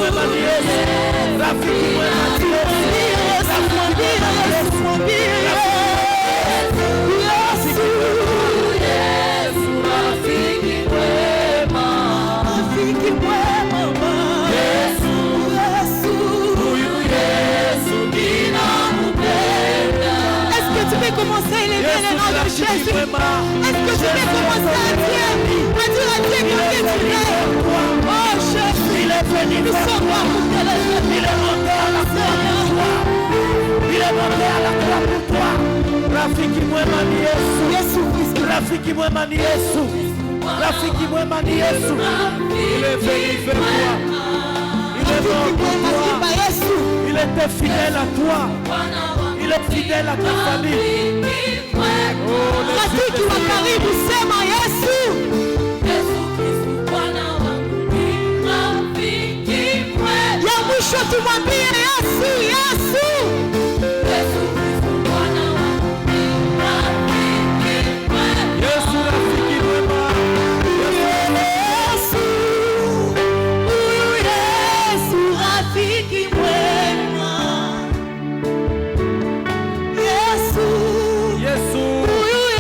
mwema ni Yesu. Rafiki mwema ni Yesu. Commencer à élever le nom de Jésus. Est-ce que tu peux commencer à dire à Dieu que tu es? Oh Jésus, il est venu, nous sommes là pour te lever. Il est monté à la croix pour toi. Il est monté à la croix pour toi. Rafiki mwema ni Yesu. Yesu Kristo. Rafiki mwema ni Yesu. Rafiki mwema ni Yesu. Il est venu vers toi. Il est mort pour toi. Il était fidèle à toi. Il est fidèle à ta famille. Rafiki wa karibu sema Yesu. Ya mwisho tumwambie Yesu, Yesu. Yesu rafiki mwema. Yesu. Yesu rafiki mwema. Yesu. Yesu.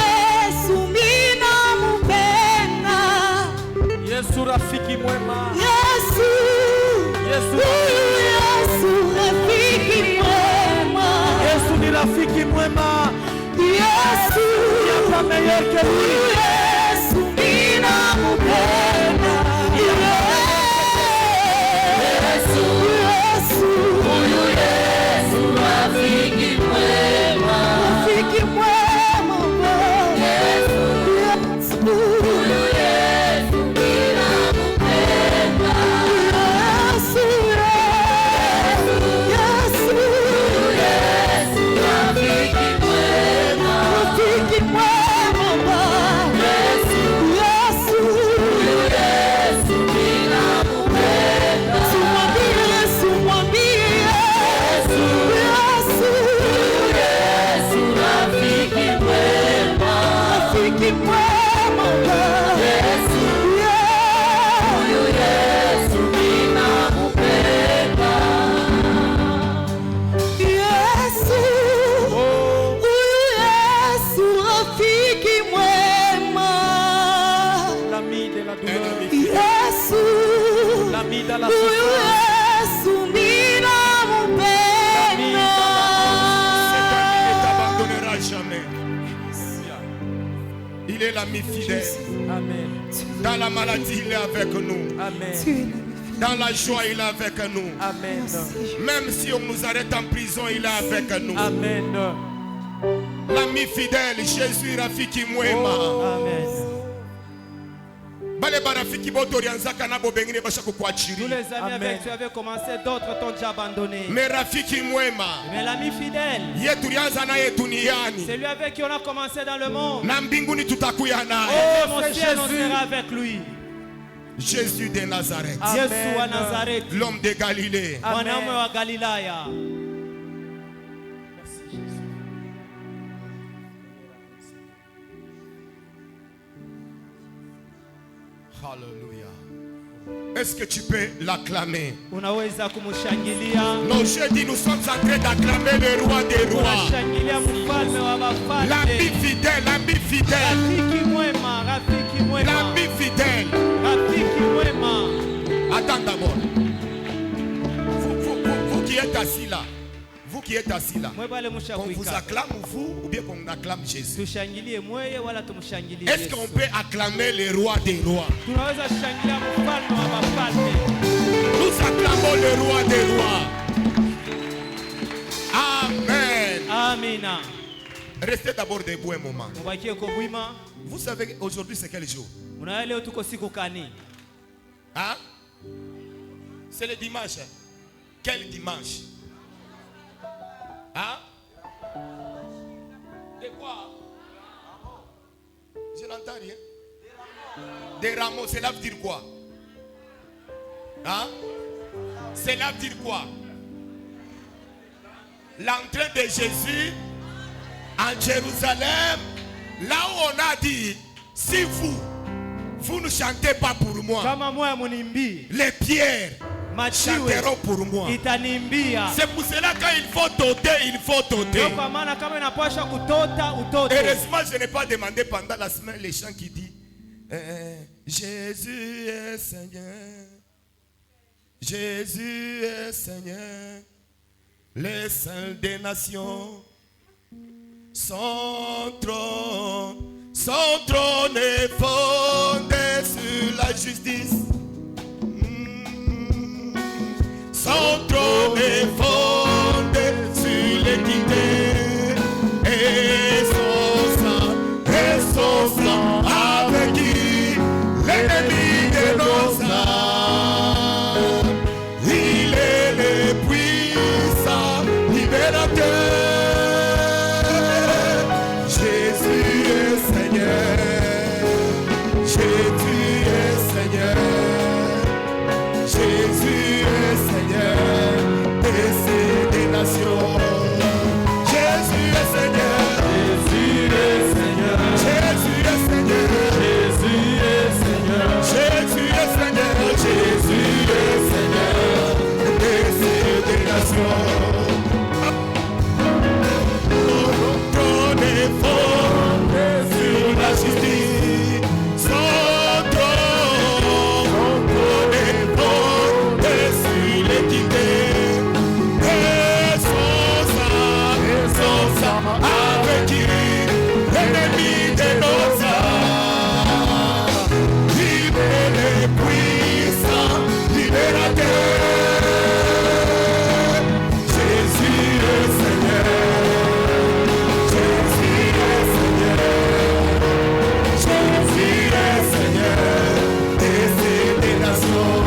Yesu mina mupenda. Yesu rafiki mwema. Yesu. Yesu. Yesu rafiki mwema. Yesu ni rafiki mwema. Yesu. Il n'y a pas meilleur que lui. Yesu mina mupenda. Yesu. Yesu. Yesu rafiki mwema. Rafiki mwema. Yesu. Yesu. Yesu mina mupenda. Yesu. Yesu. Yesu rafiki mwema. Rafiki mwema. Yesu. Yesu. Yesu mina mupenda. Tumwambie Yesu, mwambie Yesu. Yesu. Yesu rafiki mwema. Rafiki mwema. Yesu. Yesu mina mupenda. Yesu. Yesu rafiki mwema. L'ami de la douleur. Yesu. L'ami de la souffrance. Yesu mina mupenda. Cet ami ne t'abandonnera jamais. Il est l'ami fidèle. Amen. Dans la maladie, il est avec nous. Amen. Dans la joie, il est avec nous. Amen. Même si on nous arrête en prison, il est avec nous. Amen. L'ami fidèle, Jésus Rafiki Mwema. Amen. Bale barafiki boto rianzaka na bobengine basha Tous kukuachiri. les amis avec tu avais commencé, d'autres t'ont déjà abandonné. Mais Rafiki Mwema, Mais l'ami fidèle, yetu rianza naye duniani. c'est lui avec qui on a commencé dans le monde. Na mbinguni tutakuya naye. Oh, mon ciel, on sera avec lui. Jésus de Nazareth, Yesu wa Nazareth, l'homme de Galilée. mwanaume wa Galilaya. Alléluia. Est-ce que tu peux l'acclamer? Unaweza kumushangilia. Non, je dis, nous sommes en train d'acclamer le roi des rois. Unashangilia mfalme wa wafalme. L'ami fidèle, l'ami fidèle. Rafiki mwema, rafiki mwema. L'ami fidèle. Rafiki mwema. Attends d'abord. Vous qui êtes assis là. Vous qui êtes assis là. Mwebale Qu'on vous mushakuika. acclame vous ou bien qu'on acclame Jésus. Tushangilie mweye wala tumshangilie Est-ce Yesu. qu'on peut acclamer le roi des rois? Tunaweza kushangilia mfalme wa wafalme. Nous acclamons le roi des rois. Amen. Amina. Restez d'abord debout un moment. Mubakie ko bwima. Vous savez aujourd'hui c'est quel jour? Unaelewa leo tuko siku kani? Hein? C'est le dimanche. Quel dimanche? Hein? De quoi? Je n'entends rien. Des rameaux, cela veut dire quoi? Hein? Cela veut dire quoi? L'entrée de Jésus en Jérusalem, là où on a dit, si vous ne chantez pas pour moi, Kama moya munimbi. les pierres chanteront pour moi. itaniimbia. C'est pour cela quand il faut t'ôter, il faut t'ôter. Ndio kwa maana kama inapasha kutota utote. Heureusement, je n'ai pas demandé pendant la semaine les chants qui disent Jésus est Seigneur. Jésus est Seigneur. Les saints des nations. Son trône est fondé sur la justice. Son trône est fondé sur l'équité. Et son sang avec qui l'ennemi de nos âmes. Il est le puissant libérateur. Jésus est Seigneur. Jésus est Seigneur. Jésus est Seigneur des nations. Jésus est Seigneur. Jésus est Seigneur. Jésus est Seigneur. Jésus est Seigneur. Jésus est Seigneur. Jésus est Seigneur des nations. Trône est fort sur la justice. Son trône est fort sur l'équité. Et son sang avec qui l'ennemi de nos âmes. Il est le puissant libérateur. Jésus est Seigneur. Jésus est Seigneur. Jésus est Seigneur des nations.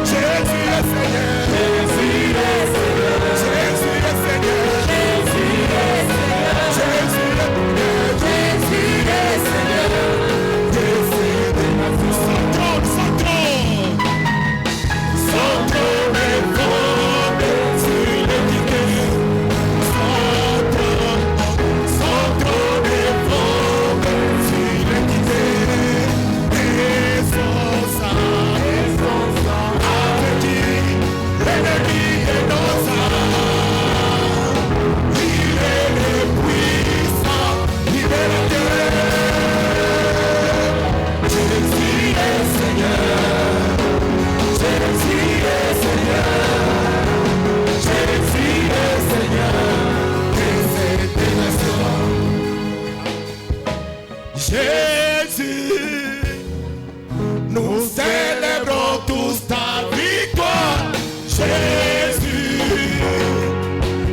Jésus est Seigneur. Jésus est Seigneur. Jésus est Seigneur. Jésus est Seigneur. Jésus est Seigneur. Des nations. Son trône est fondé sur l'équité. Son trône est fondé sur l'équité. Et son sang avec qui l'ennemi de nos âmes. Il est le puissant libérateur. Jésus est Seigneur. Jésus est Seigneur. Jésus est Seigneur des nations. Jésus, nous célébrons tous ta victoire. Jésus,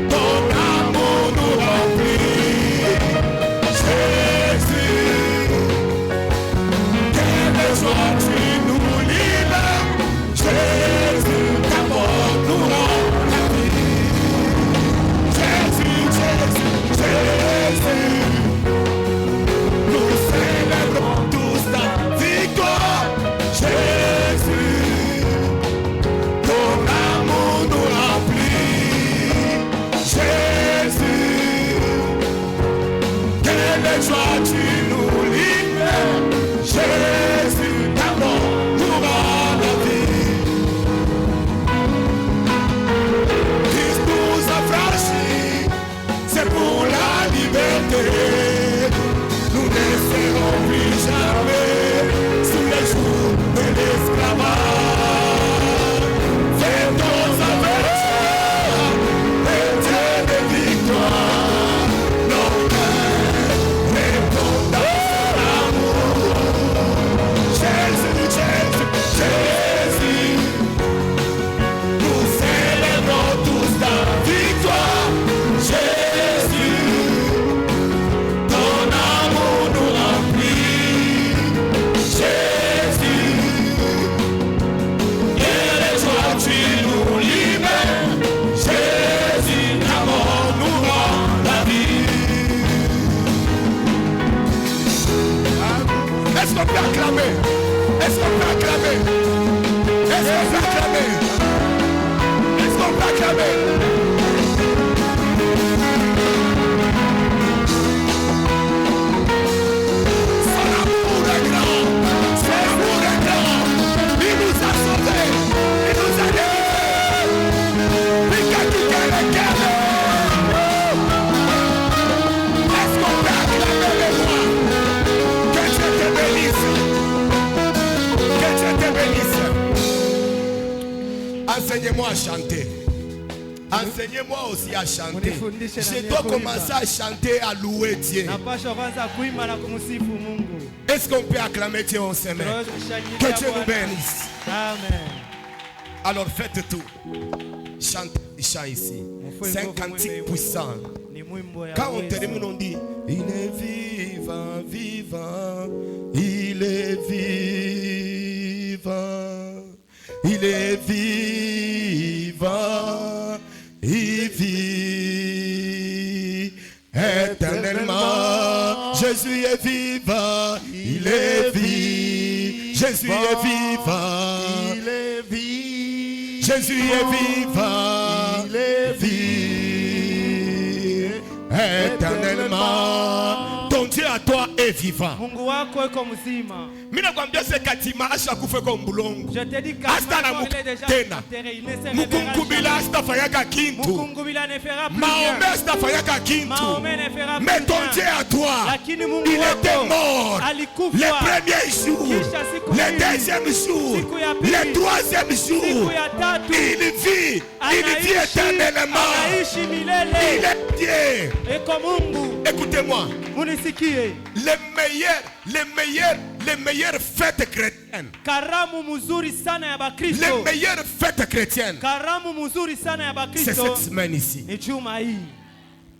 ton amour nous remplit. Jésus, quelle joie tu nous libères. Jésus, ta mort nous rend la vie. Jésus, Jésus, Jésus, nous célébrons tous ta victoire. Jésus, ton amour nous remplit. Jésus, quelle joie tu nous libères. Jésus, ta mort nous rend la vie. Christ nous a franchis, c'est pour la liberté. Nous ne serons plus jamais sous les jours de l'esclavage. Faisons avec toi le Dieu de victoire. Nos cœurs répondent à chanter. Enseignez-moi aussi à chanter. Munifundishe na Je mie dois kuimba. commencer à chanter, à louer Dieu. Napasha kwanza kuimba na kumsifu Mungu. Est-ce qu'on peut acclamer Dieu en semaine? Tunaweza Que kushangilia Dieu nous Bwana. bénisse. Amen. Alors faites tout. Chantez les chants ici. C'est un cantique puissant. Ni mwimbo ya Quand on uwezo. termine, on dit il est vivant, vivant, il est vivant, il est vivant, il vit éternellement. Jésus est vivant, il est vivant, Jésus est vivant, il est vivant, Jésus est vivant, il est vivant éternellement. Ton Dieu à toi est vivant. Mungu wako iko mzima. Mimi nakwambia sekatima ashakufa kwa mbulongo. Je te dis Hasta na il est déjà tena. enterré, il ne se réveillera Mukungubila jamais. astafanyaka kintu. Mukungubila ne fera plus Mahomet rien. astafanyaka kintu. Mahomet ne fera plus Mais ton rien. Dieu à toi, Lakini Mungu il wako était mort. alikufa. Les premiers jours, Kisha siku les mbili. deuxièmes jours, Siku ya pili. les troisièmes jours, Siku ya tatu. il vit éternellement. Anaishi Il milele. est Dieu. Eko Mungu. Écoutez-moi, Munisikie. les meilleures fêtes chrétiennes, Karamu mzuri sana ya les Bakristo. meilleures fêtes chrétiennes, Karamu mzuri sana ya c'est Bakristo. cette semaine ici, Ni juma hii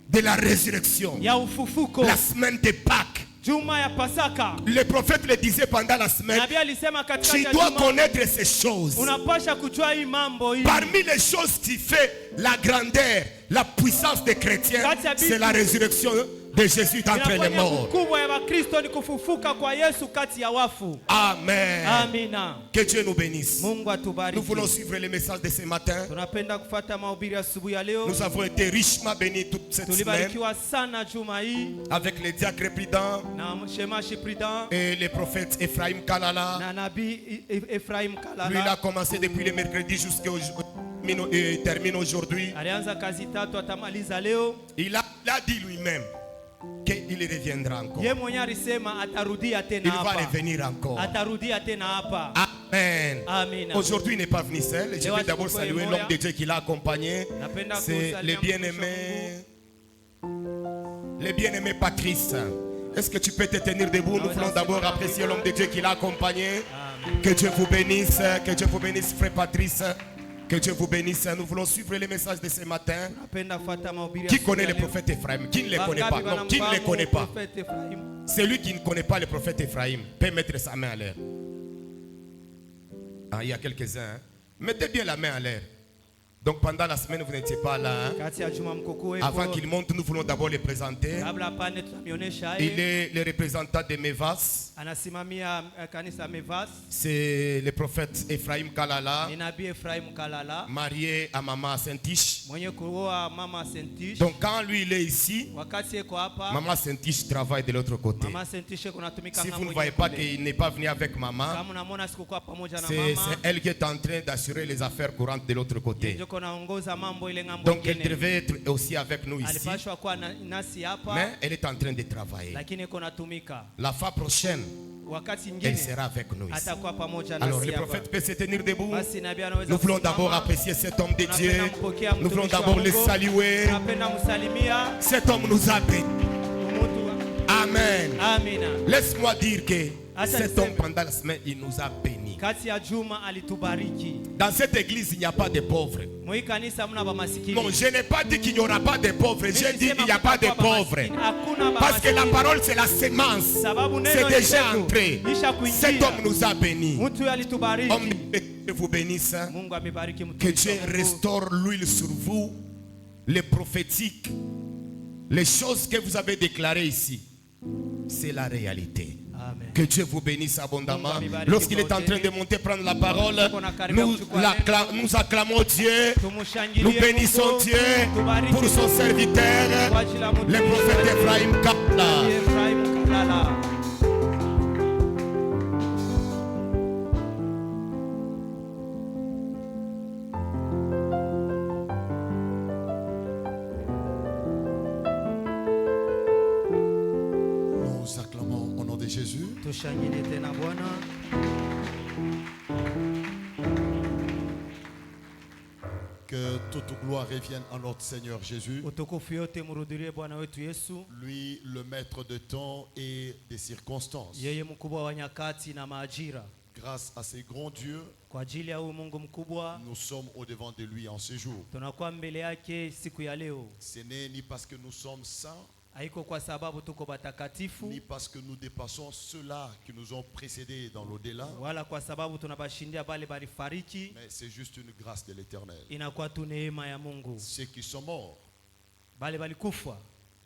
de la résurrection, ya ufufuko. la semaine de Pâques. Juma ya Pasaka. Le prophète le disait pendant la semaine, Nabii alisema katika tu ya dois juma, connaître ces choses. unapasha kujua hii mambo hii. Parmi les choses qui fait la grandeur, la puissance des chrétiens, c'est la résurrection de Jésus d'entre les Inafanya morts. kubwa ya Bakristo ni kufufuka kwa Yesu kati ya wafu. Amen. Amina. Que Dieu nous bénisse. Mungu atubariki. Nous voulons suivre les messages de ce matin. Tunapenda kufuata mahubiri asubuhi ya leo. Nous avons été richement bénis toute cette semaine Tulibarikiwa sana juma hii avec les diacres prudents na shemashi Prudent et les prophètes Ephraim Kalala. na nabii Ephraim Lui, il Kalala. a commencé depuis le mercredi jusqu'à il termine aujourd'hui. Alianza kazi tatu atamaliza leo. Il a dit lui-même qu'il reviendra encore. Ye mwenyewe alisema atarudia tena Il va hapa. revenir encore. Atarudia tena hapa. Amen. Amina. Aujourd'hui, il n'est pas venu seul. Je vais d'abord saluer l'homme de Dieu qui l'a accompagné. C'est le bien-aimé. Le bien-aimé Patrice. Est-ce que tu peux te tenir debout? Nous voulons d'abord apprécier l'homme de Dieu qui l'a accompagné. Que Dieu vous bénisse. Que Dieu vous bénisse, frère Patrice. Que Dieu vous bénisse. Nous voulons suivre les messages de ce matin. Napenda kufuata mahubiri Qui ya connaît le siku ya leo. prophète Ephraim? Qui ne le connaît pas? Wangapi Non, qui ne le wanamfahamu connaît pas? Prophet Ephraim? Celui qui ne connaît pas le prophète Ephraim peut mettre sa main à l'air. Ah, il y a quelques-uns. Hein? Mettez bien la main à l'air. Donc pendant la semaine, vous n'étiez pas là. Hein? Kati ya juma mkoko weko. Avant qu'il monte, nous voulons d'abord les présenter. Kabla pane tutamionyesha Il yeye. est le représentant de Mevas. Anasimamia kanisa Mevas. C'est le prophète Ephraim Kalala, Ni nabii Ephraim Kalala. marié à Maman Saint-Tiche. Mwenye kuoa mama Sentish. Donc quand lui il est ici, Wakati yeko hapa. Maman Saint-Tiche travaille de l'autre côté. Mama Sentish kunatumika Si vous ne ng'ambo voyez pas kule. qu'il n'est pas venu avec maman, Kama unamwona sikukuwa pamoja na c'est mama. elle qui est en train d'assurer les affaires courantes de l'autre côté. Ndio naongoza mambo ile ng'ambo Donc elle nyingine. devait être aussi avec nous ici. Alipashwa kuwa nasi hapa. Mais elle est en train de travailler. Lakini iko natumika. La fois prochaine, Wakati elle nyingine sera avec nous ici. atakuwa pamoja Alors nasi le hapa. prophète peut se tenir debout. Basi nabii anaweza Nous voulons kusimama. d'abord apprécier cet homme de Dieu. Tunapenda mpokea Nous voulons mtumishi wa d'abord le Mungu. saluer. Tunapenda msalimia Cet homme nous a bénis. mtu. Amen. Amina. Laisse-moi dire que Acha cet niseme. homme pendant la semaine, il nous a bénis. Kati ya juma alitubariki. Dans cette église, il n'y a pas de pauvres. Moi kanisa mna ba masikini. Non, je n'ai pas dit qu'il n'y aura pas de pauvres. J'ai dit qu'il n'y a pas de pauvres. Hakuna ba Parce que la masikini. parole, c'est la sémence. Sababu neno C'est ni déjà mbegu. entré. Isha kuingia. Cet homme nous a bénis. Mtu alitubariki. Homme, que Dieu vous bénisse. Mungu amebariki Que mtumishi Dieu wa Mungu. restaure l'huile sur vous, les prophétiques, les choses que vous avez déclarées ici. C'est la réalité. Amen. Que Dieu vous bénisse abondamment. Lorsqu'il est en train de monter prendre la parole, nous acclamons Dieu. Tumushangilie Nous bénissons Mungu. Dieu Tubariki pour son Mungu. serviteur, Kwa ajili ya le mtumishi prophète wake. Ephraim Kalala. Ephraim Kalala. Nous acclamons au nom de Jésus. Tushangilie tena Bwana. toute gloire revienne à notre Seigneur Jésus, Utukufu yote mrudie Bwana wetu Yesu, lui le maître de temps et des circonstances. yeye mkubwa wa nyakati na majira. Grâce à ces grands dieux, Kwa ajili ya huyu Mungu mkubwa, nous sommes au devant de lui en ce jour. tunakuwa mbele yake siku ya leo. Ce n'est ni parce que nous sommes saints, Haiko kwa sababu tuko batakatifu, ni parce que nous dépassons ceux-là qui nous ont précédés dans l'au-delà, wala kwa sababu tunabashindia bale balifariki. mais c'est juste une grâce de l'Éternel. Inakuwa tu neema ya Mungu. Ceux qui sont morts Bale balikufa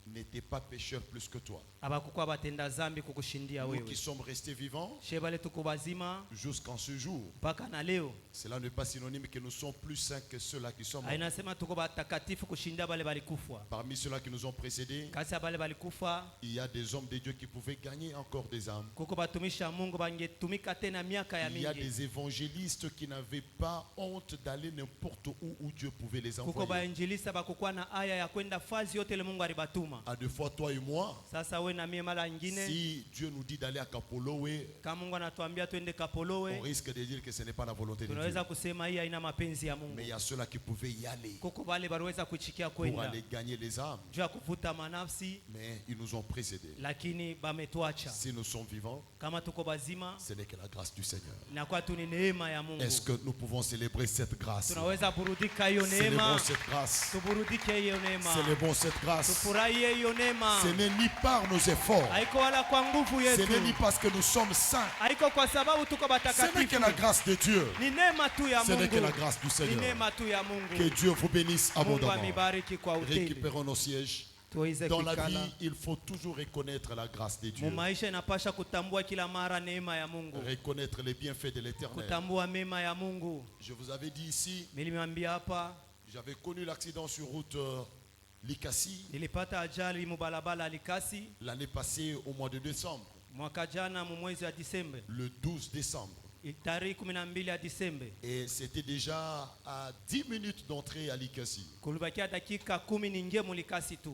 n'étaient pas pécheurs plus que toi. abakukuwa batenda zambi kukushindia Nous wewe. qui sommes restés vivants She bale tuko bazima jusqu'en ce jour, mpaka na leo, cela n'est pas synonyme que nous sommes plus saints que ceux-là qui sont morts. ainasema tuko batakatifu kushindia bale balikufa. Parmi ceux-là qui nous ont précédés, Kasi ya bale balikufa il y a des hommes de Dieu qui pouvaient gagner encore des âmes. kuko batumisha Mungu bangetumika tena miaka ya Il y a mingi. des évangélistes qui n'avaient pas honte d'aller n'importe où Dieu pouvait les Kuko envoyer. bainjilisa bakukuwa na aya ya kwenda fazi yote ile Mungu alibatuma. À deux fois, toi et moi, Sasa we na mie mara nyingine, si Dieu nous dit d'aller à Kapolowe, kama Mungu anatuambia twende on Kapolowe, risque de dire que ce n'est pas la volonté de Dieu. tunaweza kusema hii haina mapenzi ya Mais il Mungu. y a ceux-là qui pouvaient y aller Kuko bale baliweza kuchikia pour kwenda aller gagner les âmes. juu ya kuvuta manafsi, Mais ils nous ont précédés. lakini bametuacha. Si nous sommes vivants, Kama tuko bazima, ce n'est que la grâce du Seigneur. inakuwa tu ni neema ya Mungu. Est-ce que nous pouvons célébrer cette grâce? Tunaweza burudika hiyo Célébrons neema, cette grâce. tuburudike hiyo neema, Célébrons cette grâce. tufurahie hiyo neema. Ce n'est ni par nos efforts, Haiko wala kwa nguvu ce n'est ni yetu, parce que nous sommes saints. haiko kwa sababu tuko Ce n'est que batakatifu. la grâce de Dieu. Ni neema tu ya Ce n'est que la Mungu, grâce du ni Seigneur. neema tu ya Que Mungu. Dieu vous bénisse Mungu abondamment. amibariki kwa utele. Récupérons nos sièges. Tuweze Dans la kuikala. vie, il faut toujours reconnaître la grâce de Dieu. Mu maisha inapasha kutambua kila mara neema ya Mungu, Reconnaître les bienfaits de l'Éternel. kutambua mema ya Mungu. Je vous avais dit ici, Nilimwambia hapa, j'avais connu l'accident sur route Likasi nilipata ajali mubalabala Likasi l'année passée au mois de décembre, mwaka jana mu mwezi wa Disemba, le 12 décembre. tarehe 12 ya Disemba. Et c'était déjà à 10 minutes d'entrée à Likasi. Kulibakia dakika 10 ningie mu Likasi tu.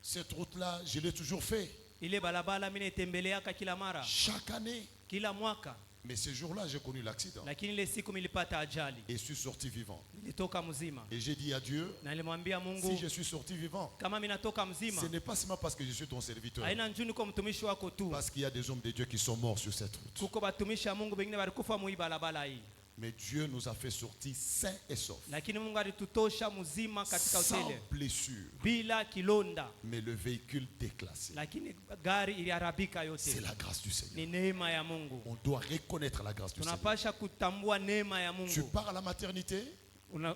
Cette route-là, je l'ai toujours fait, Ile balabala mimi netembeleaka kila mara, chaque année. kila mwaka, Mais ce jour-là, j'ai connu l'accident. lakini ile siku nilipata ajali, Et je suis sorti vivant. nilitoka mzima. Et j'ai dit à Dieu, Na nilimwambia si Mungu, je suis sorti vivant, kama mimi natoka mzima, ce n'est pas seulement parce que je suis ton serviteur. haina njuni kwa mtumishi wako tu. Parce qu'il y a des hommes de Dieu qui sont morts sur cette route. Kuko batumishi wa Mungu bengine balikufa mu hii balabala hii, Mais Dieu nous a fait sortir sains et saufs. lakini Mungu alitutosha mzima katika Sans hoteli blessure. bila kilonda, Mais le véhicule déclassé. lakini gari iliharibika C'est yote. la grâce du Seigneur. Ni neema ya Mungu. On doit reconnaître la grâce du Seigneur. Tunapasha kutambua neema ya Tu Mungu. pars à la maternité,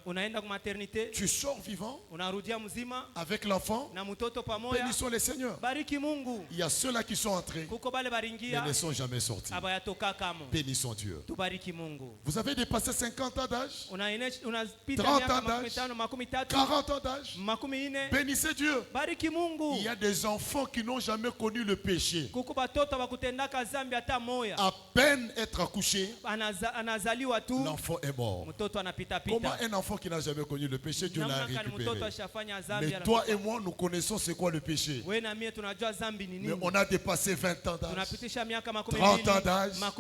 Unaenda kwa maternite, tu sors vivant unarudia mzima avec l'enfant. na mtoto pamoja. Bénissons le Seigneur. Bariki Mungu. Il y a ceux-là qui sont entrés, Kuko bale mais baringia ne sont jamais sortis. abayatoka kamo. Bénissons Dieu. Tubariki Mungu. Vous avez dépassé 50 ans d'âge, Unapita 30 miaka ans d'âge, 50, 30, 40 ans d'âge. 40. Bénissez Dieu. Bariki Mungu. Il y a des enfants qui n'ont jamais connu le péché. Kuko batoto bakutendaka zambi hata moya. À peine être accouché, Anazaliwa tu, l'enfant est mort. mtoto anapita Comment pita. un enfant qui n'a jamais connu le péché, Dieu l'a Namna gani mtoto récupéré. ashafanya zambi Mais toi et moi, nous connaissons c'est quoi le péché. wewe na mie tunajua zambi ni Mais nini. on a dépassé 20 ans d'âge, Tunapitisha miaka 30 ans d'âge, 20,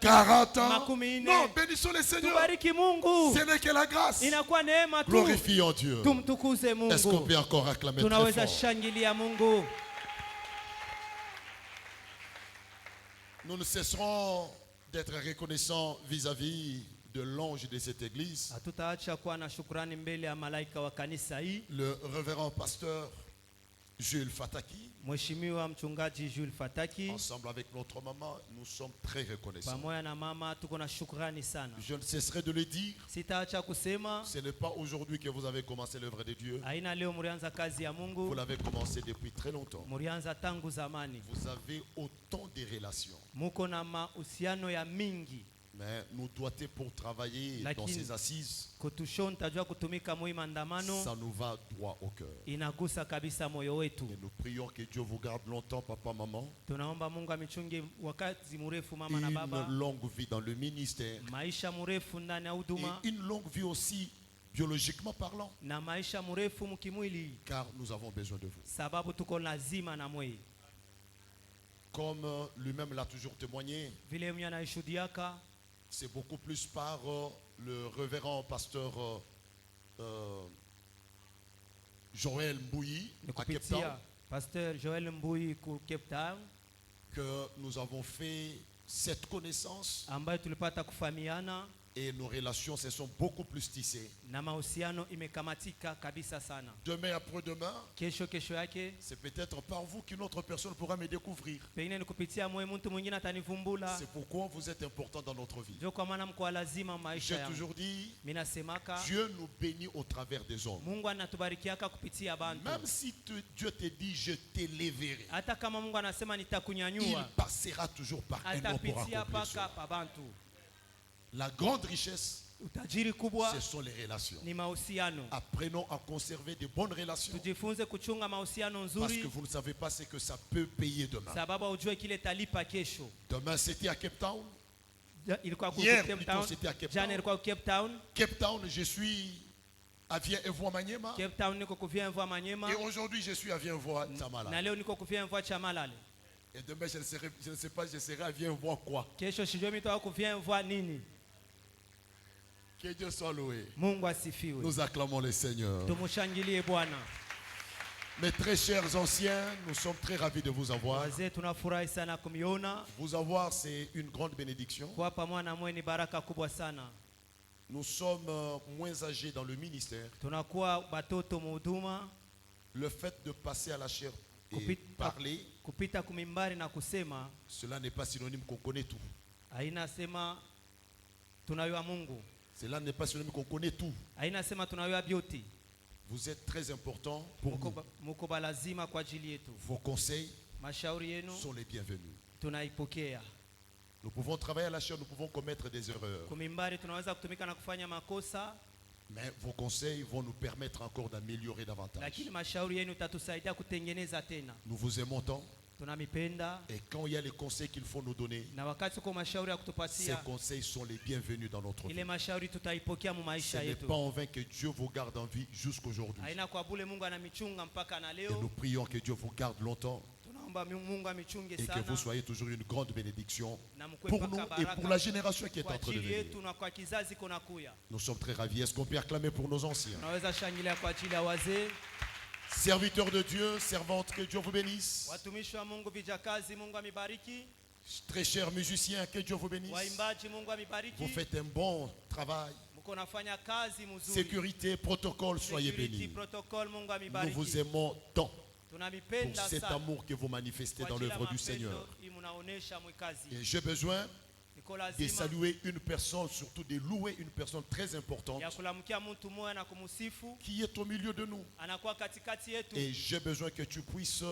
40 ans. 40. Non, bénissons le Seigneur. Tubariki Mungu. Ce n'est que la grâce. Inakuwa neema tu. Glorifions Dieu. Tumtukuze Est-ce qu'on Mungu. peut encore acclamer très Tunaweza fort? shangilia Mungu. Nous ne cesserons d'être reconnaissants vis-à-vis de l'ange de cette église, Hatutaacha kuwa na shukrani mbele ya malaika wa kanisa hii. le révérend pasteur Jules Fataki. Mheshimiwa mchungaji Jules Fataki, Ensemble avec notre maman, nous sommes très reconnaissants. pamoja na mama tuko na shukrani sana. Je ne cesserai de le dire, Sitaacha kusema, ce n'est pas aujourd'hui que vous avez commencé l'œuvre de Dieu. haina leo mlianza kazi ya Vous Mungu, l'avez commencé depuis très longtemps. mlianza tangu zamani. Vous avez autant de relations. Muko na mahusiano ya mingi, Mais nous doiter pour travailler dans Lakini- ces assises, kutushon tajua kutumika mui maandamano ça nous va droit au cœur. inagusa kabisa moyo wetu. Et nous prions que Dieu vous garde longtemps, papa, maman. Tunaomba Mungu amichunge wakati mrefu mama na Une baba, longue vie dans le ministère. maisha mrefu ndani ya huduma Et une longue vie aussi, biologiquement parlant. na maisha mrefu mkimwili, Car nous avons besoin de vous. sababu tuko lazima na mwei. Comme lui-même l'a toujours témoigné, Vile mwenye anaishuhudiaka c'est beaucoup plus par le révérend pasteur Joël Mbouyi Ni à Cape kupitia Town Pasteur Joel Mbui ku Cape Town que nous avons fait cette connaissance ambayo tulipata kufahamiana et nos relations se sont beaucoup plus tissées. na mahusiano imekamatika kabisa sana. Demain après-demain, Kesho yake c'est peut-être par vous qu'une autre personne pourra me découvrir. pengine ni kupitia mwe mtu mwingine atanivumbula. C'est pourquoi vous êtes important dans notre vie. Ndio kwa maana mko lazima maisha J'ai yangu. toujours dit, Mimi nasemaka Dieu nous bénit au travers des hommes. Mungu anatubarikiaka kupitia bantu. Même si Dieu te dit, je t'élèverai, Hata kama Mungu anasema il nitakunyanyua, passera toujours par un homme pour atapitia accomplir paka cela. pa bantu. La grande richesse, Utajiri kubwa ce sont les relations. ni mahusiano. Apprenons à conserver de bonnes relations. Tujifunze kuchunga mahusiano Parce nzuri que vous ne savez pas ce que ça peut payer demain. sababu ujue kile talipa kesho. Demain, c'était à Cape Town. Ilikuwa ku Hier, Cape plutôt, Town. c'était à Cape Jana Town. ilikuwa ku Cape Town. Cape Town, je suis à Vieux-Envoie Maniema. Cape Town niko kuvia mvua Manyema. Et aujourd'hui, je suis à Vieux-Envoie Tamala. Na leo niko kuvia mvua Chamalale. Et demain, je ne sais pas, je serai à Vieux-Envoie quoi. Kesho sijui mitoa kuvia mvua nini. Que Dieu soit loué. Mungu asifiwe. Nous acclamons le Seigneur. Tumushangilie Bwana. Mes très chers anciens, nous sommes très ravis de vous avoir. Wazee tunafurahi sana kumiona. Vous avoir, c'est une grande bénédiction. Kwa pamoja na mwe ni baraka kubwa sana. Nous sommes moins âgés dans le ministère. Tunakuwa batoto muhuduma. Le fait de passer à la chair et parler, kupita kumimbari na kusema cela n'est pas synonyme qu'on connaît tout. haina sema tunayua Mungu. Cela n'est pas synonyme qu'on connaît tout. Haina sema tunayua beauty. Vous êtes très important pour nous. Muko balazima kwa ajili yetu. Vos conseils Mashauri yenu sont les bienvenus. tunaipokea. Nous pouvons travailler à la chair, nous pouvons commettre des erreurs. Kumimbari tunaweza kutumika na kufanya makosa, Mais vos conseils vont nous permettre encore d'améliorer davantage. lakini mashauri yenu tatusaidia kutengeneza tena. Nous vous aimons tant. Tunamipenda Et quand il y a les conseils qu'il faut nous donner, na wakati uko mashauri ya ces kutupatia conseils sont les bienvenus dans notre vie. ile mashauri tutaipokea mu Ce maisha n'est yetu. pas en vain que Dieu vous garde en vie jusqu'aujourd'hui. Haina kwa bure Mungu anamichunga mpaka na Et nous leo. prions que Dieu vous garde longtemps Tunaomba Mungu amichunge et que sana vous soyez toujours une grande bénédiction na mkwe pour nous mpaka et baraka pour la génération qui est kwa en train de ajili venir. yetu na kwa kizazi kunakuya. Nous sommes très ravis. Est-ce qu'on peut acclamer pour nos anciens? Tunaweza shangilia kwa ajili ya wazee, Serviteurs de Dieu, servantes, que Dieu vous bénisse. watumishi wa Mungu, vijakazi, Mungu amibariki. Très chers musiciens, que Dieu vous bénisse. Waimbaji, Mungu Vous amibariki. faites un bon travail. Mko nafanya kazi mzuri. Sécurité, protocole, soyez Security, bénis. protocol, Mungu Nous amibariki. vous aimons tant pour Tunamipenda cet sana amour que vous manifestez kwa dans ajili ya l'œuvre du mapendo Seigneur. hii mnaonesha mwikazi. Et j'ai besoin Niko de lazima saluer une personne, surtout de louer une personne très importante ya kulamkia mtu mmoja na kumsifu, qui est au milieu de nous. anakuwa katikati yetu. Et j'ai besoin que tu puisses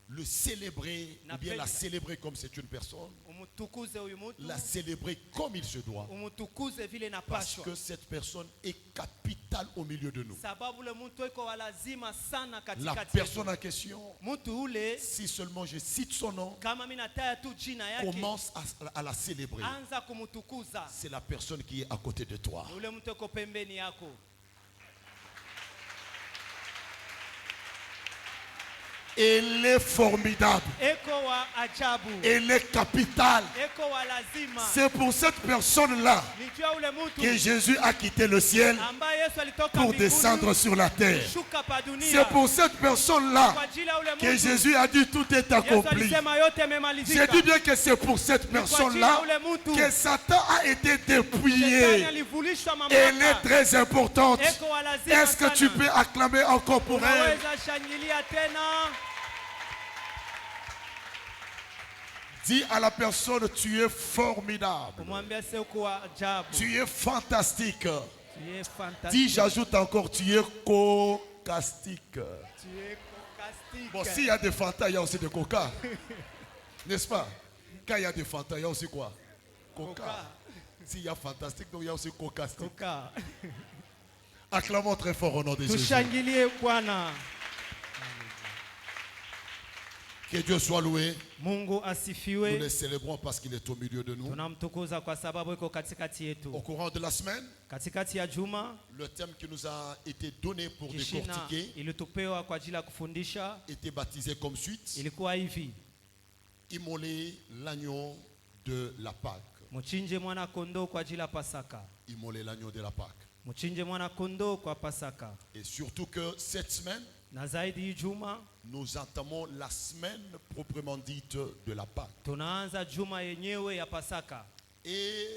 le célébrer, ou bien la célébrer comme c'est une personne, Umutukuze huyu mtu, la célébrer comme il se doit. umutukuze vile Parce inapaswa. que cette personne est capitale au milieu de nous. Sababu le mtu iko wa lazima sana La katikati personne yetu. en question, Mtu ule si seulement je cite son nom, kama mimi nataya tu jina yake, commence à la célébrer. anza kumtukuza. C'est la personne qui est à côté de toi. Ule mtu iko pembeni yako. Elle est formidable. Eko wa ajabu. Elle est capitale. Eko wa lazima. C'est pour cette personne-là Nijua ule mtu que Jésus a quitté le ciel ambaye Yesu alitoka pour mbinguni descendre sur la terre. shuka pa dunia. C'est pour cette personne-là Kwa ajili ya ule que mtu Jésus a dit tout est Yesu accompli. alisema yote Je yamemalizika. dis bien que c'est pour cette personne-là que Satan a été Shetani dépouillé. alivulishwa Elle est mamlaka. très importante. Eko wa lazima Est-ce que tu sana. peux acclamer encore pour elle? Unaweza shangilia tena. Dis à la personne, tu es formidable. Kumwambia sio kwa ajabu. Tu es fantastique. Tu es fantastique. Dis, j'ajoute encore, tu es cocastique. Tu es fantastique. Bon, s'il y a des fantas, il y a aussi des coca. N'est-ce pas? Quand il y a des fantas, il y a aussi quoi? Coca. S'il y a fantastique, donc il y a aussi cocastique. Coca. Acclamons très fort au nom de Jésus. Tushangilie Bwana. Que Dieu soit loué. Mungu Nous le asifiwe. célébrons parce qu'il est au milieu de nous. Tunamtukuza kwa sababu iko katikati Au yetu. courant de la semaine, Katikati ya juma le thème qui nous a été donné pour kishina décortiquer ilitupewa kwa ajili ya kufundisha, était baptisé comme suite: ilikuwa hivi: immoler l'agneau de la Pâque. mchinje mwana kondoo kwa ajili ya Pasaka. Immoler l'agneau de la Pâque. Mchinje mwana kondoo kwa Pasaka. Et surtout que cette semaine, Na zaidi hii juma nous entamons la semaine proprement dite de la Pâque. tunaanza juma yenyewe ya Pasaka. Et